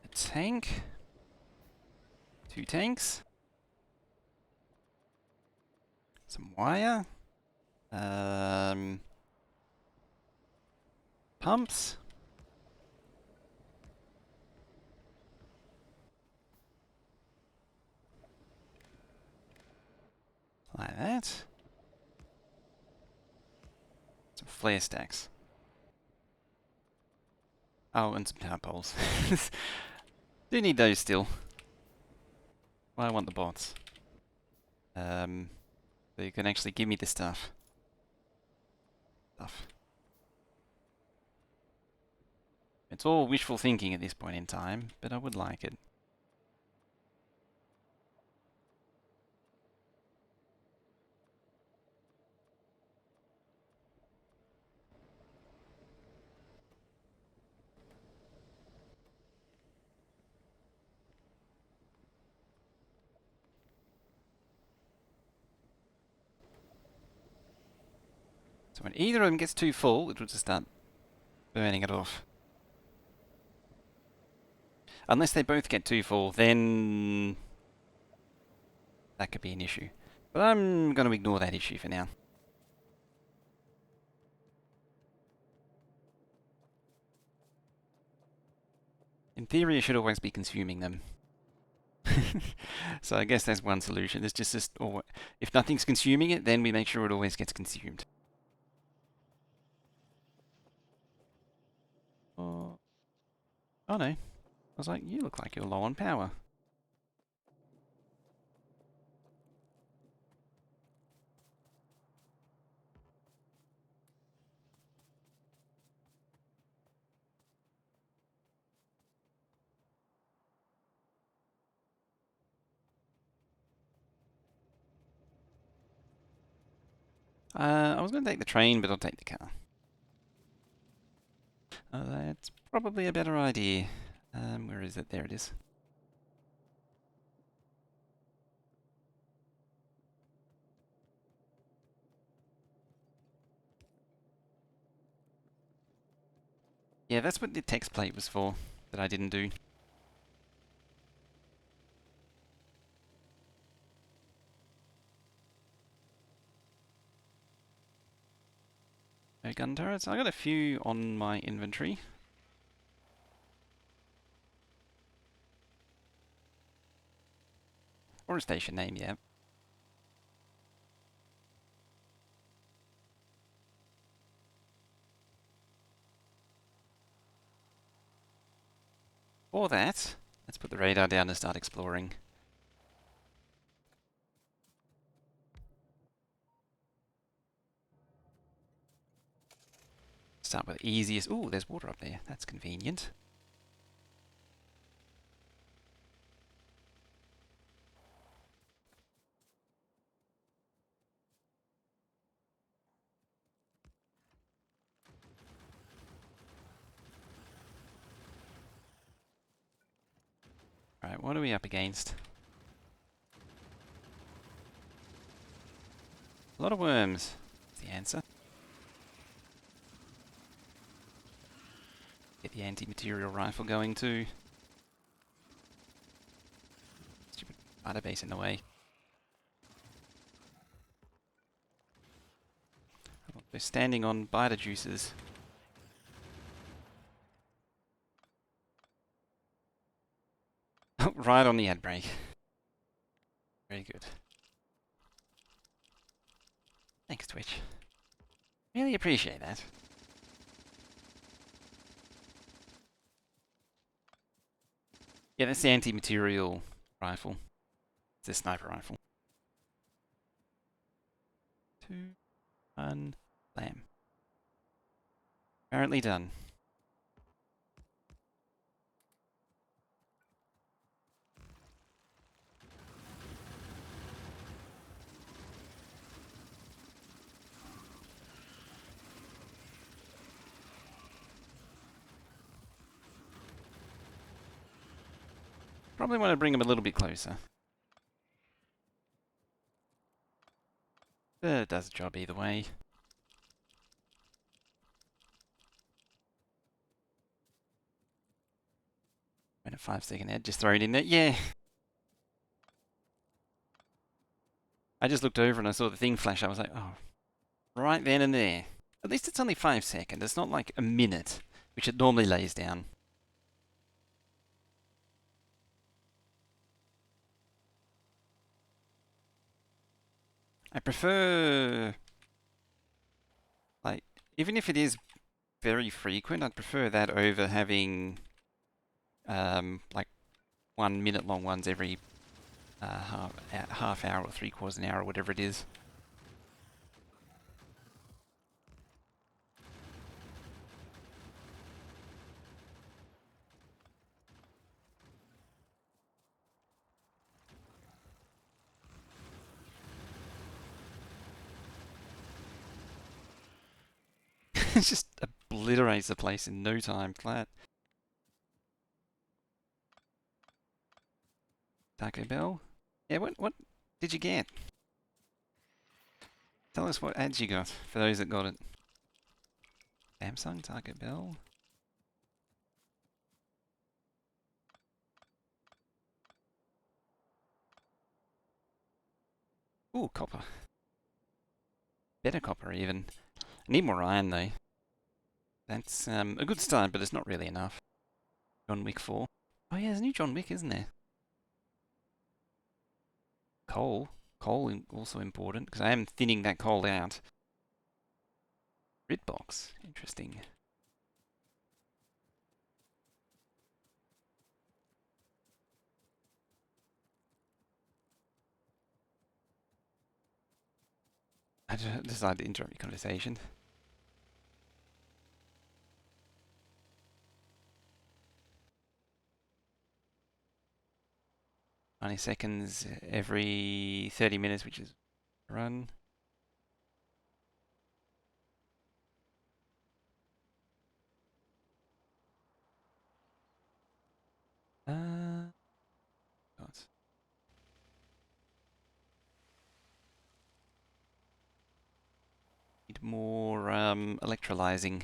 A tank. 2 tanks. Some wire. Pumps. Like that. Some flare stacks. Oh, and some power poles. Do need those still. Well, I want the bots. So you can actually give me the stuff. It's all wishful thinking at this point in time, but I would like it. So when either of them gets too full, it will just start burning it off. Unless they both get too full, then that could be an issue. But I'm going to ignore that issue for now. In theory, I should always be consuming them. So I guess that's one solution. It's just or if nothing's consuming it, then we make sure it always gets consumed. Oh, oh no. I was like, you look like you're low on power. I was going to take the train, but I'll take the car. That's probably a better idea. Where is it? There it is. Yeah, that's what the text plate was for, that I didn't do. No gun turrets. I got a few on my inventory. Or a station name, yeah. For that, let's put the radar down and start exploring. Start with the easiest. Ooh, there's water up there. That's convenient. Right, what are we up against? A lot of worms. That's the answer. Get the anti-material rifle going too. Stupid Megabase in the way. They're standing on biter juices. Right on the ad break. Very good. Thanks, Twitch. Really appreciate that. Yeah, that's the anti-material rifle. It's a sniper rifle. 2, 1, blam. Apparently done. Probably want to bring him a little bit closer. It does the job either way. Wait a 5-second ad, just throw it in there. Yeah. I just looked over and I saw the thing flash. I was like, oh, right then and there. At least it's only 5 seconds. It's not like a minute, which it normally lays down. I prefer, like, even if it is very frequent, I'd prefer that over having, like 1 minute long ones every half hour or 3/4 an hour or whatever it is. It just obliterates the place in no time flat. Taco Bell? Yeah, what did you get? Tell us what ads you got, for those that got it. Samsung, Taco Bell? Ooh, copper. Better copper even. I need more iron though. That's a good start, but it's not really enough. John Wick 4. Oh yeah, there's a new John Wick, isn't there? Coal. Coal also important, because I am thinning that coal out. Grid box. Interesting. I decided to interrupt your conversation. 90 seconds every 30 minutes, which is run. God. Need more electrolyzing.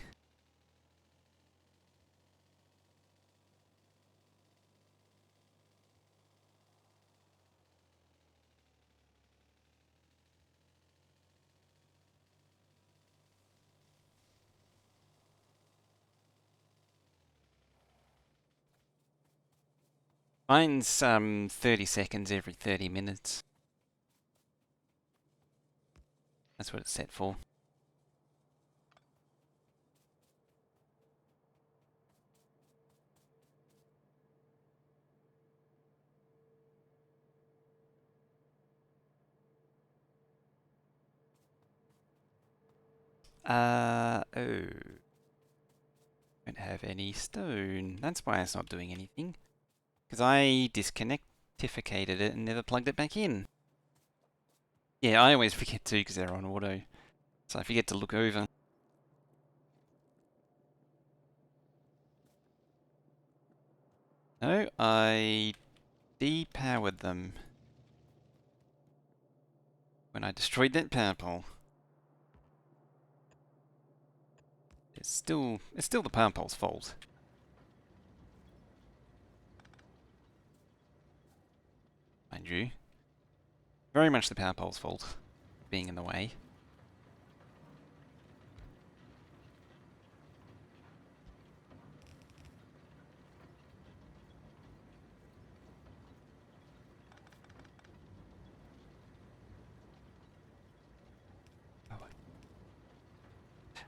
Mine's 30 seconds every 30 minutes. That's what it's set for. Oh. Don't have any stone. That's why it's not doing anything. Because I disconnectificated it and never plugged it back in. Yeah, I always forget to because they're on auto. So I forget to look over. No, I depowered them when I destroyed that power pole. It's still the power pole's fault. Mind you. Very much the power pole's fault, being in the way.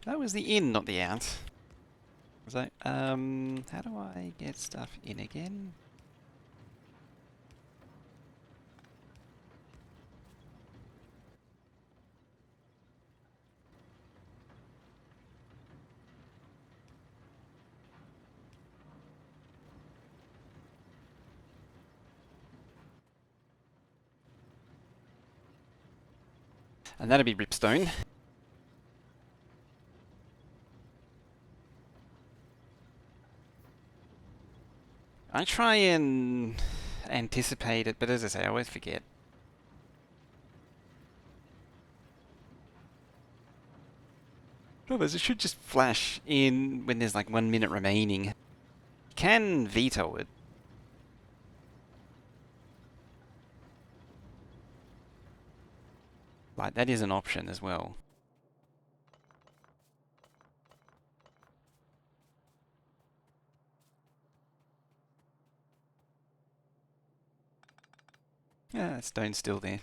That was the in, not the out. Was I, how do I get stuff in again? And that'd be ripstone. I try and anticipate it, but as I say, I always forget. Otherwise, it should just flash in when there's like 1 minute remaining. You can veto it. Like, that is an option as well. Yeah, stone's still there.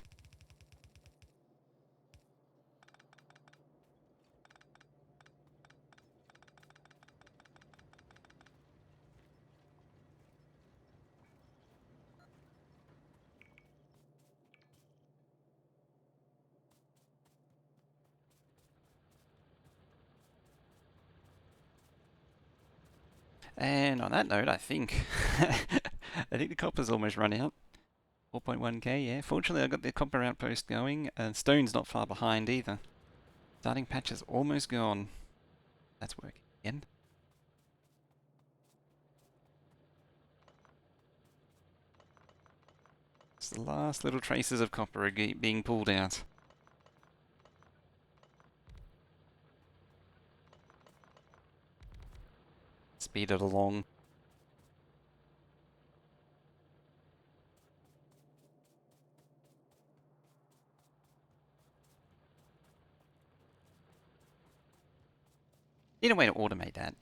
And on that note, I think the copper's almost run out. 4.1k, yeah. Fortunately, I got the copper outpost going, and stone's not far behind either. Starting patch is almost gone. That's working again. It's the last little traces of copper are being pulled out. Speed it along. Need a way to automate that.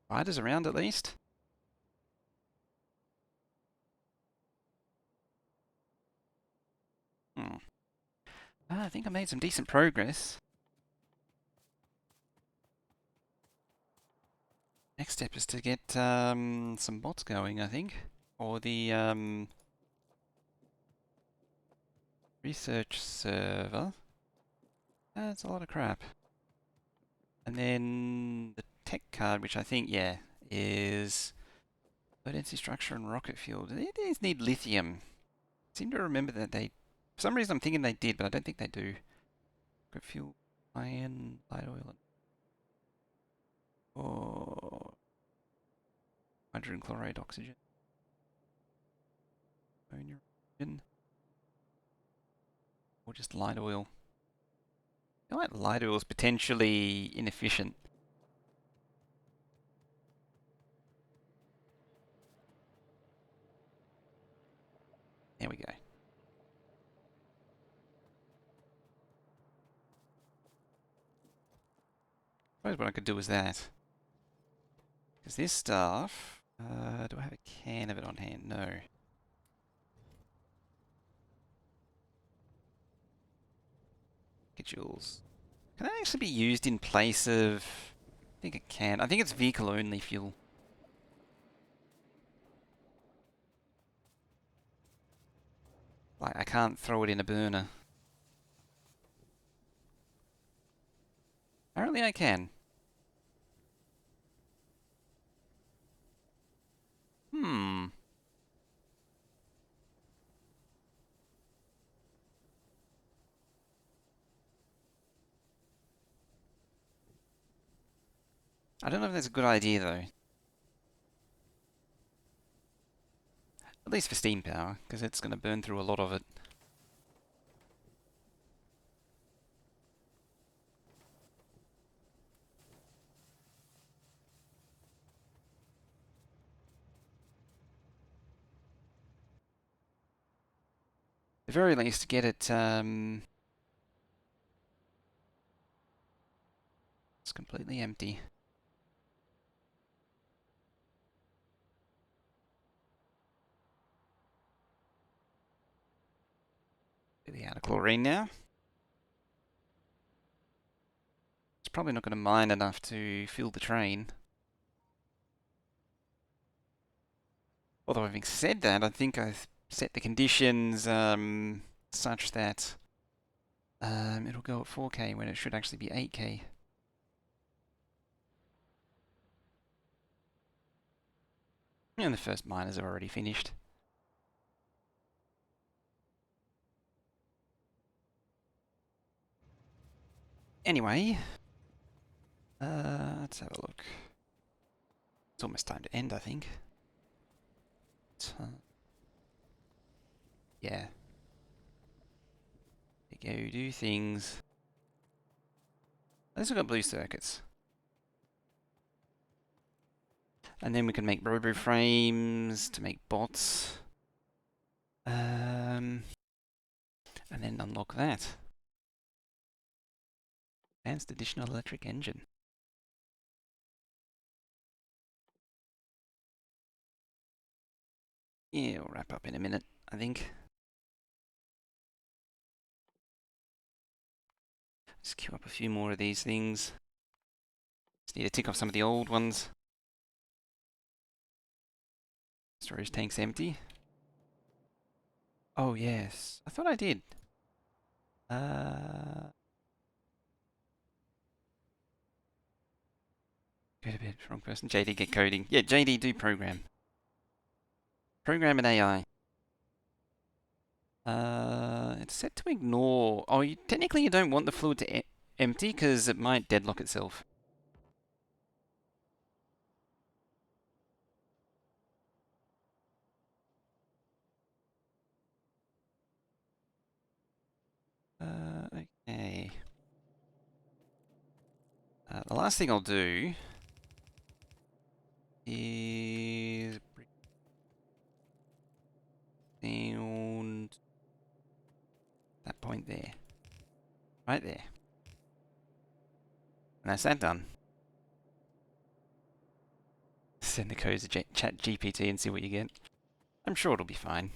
Riders around at least. Hmm. I think I made some decent progress. Next step is to get some bots going, I think. Or the research server. That's a lot of crap. And then the tech card, which I think, yeah, is low density structure and rocket fuel. Do these need lithium? I seem to remember that they, for some reason I'm thinking they did, but I don't think they do. Rocket fuel, iron, light oil, or hydrogen chloride, oxygen, ammonia, oxygen, or just light oil. I feel like light oil is potentially inefficient. There we go. I suppose what I could do is that. Because this stuff, do I have a can of it on hand? No. Joules. Can that actually be used in place of... I think it can. I think it's vehicle only fuel. Like, I can't throw it in a burner. Apparently I can. Hmm. I don't know if that's a good idea though. At least for steam power, because it's going to burn through a lot of it. At the very least, get it, it's completely empty. Really out of chlorine now. It's probably not going to mine enough to fill the train. Although having said that, I think I've set the conditions such that it'll go at 4K when it should actually be 8K. And the first miners are already finished. Anyway, let's have a look. It's almost time to end, I think. Yeah. Go do things. At least we've got blue circuits. And then we can make robo frames to make bots. And then unlock that. Advanced additional electric engine. Yeah, we'll wrap up in a minute, I think. Just queue up a few more of these things. Just need to tick off some of the old ones. Storage tank's empty. Oh, yes. I thought I did. Good a bit. Wrong person. JD, get coding. Yeah, JD, do program. Program and AI. It's set to ignore. Oh, technically you don't want the fluid to empty because it might deadlock itself. Okay. The last thing I'll do is bring down that point there. Right there. And that's that done. Send the code to chat GPT and see what you get. I'm sure it'll be fine.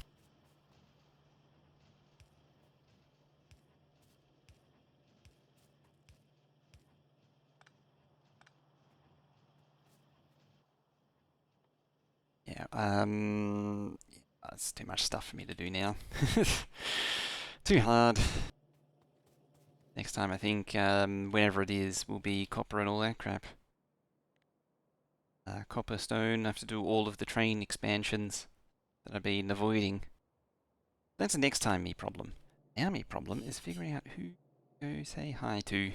Yeah, that's too much stuff for me to do now. Too hard. Next time I think, whenever it is, will be copper and all that crap. Copper, stone, I have to do all of the train expansions that I've been avoiding. That's the next time me problem. Now me problem is figuring out who to go say hi to.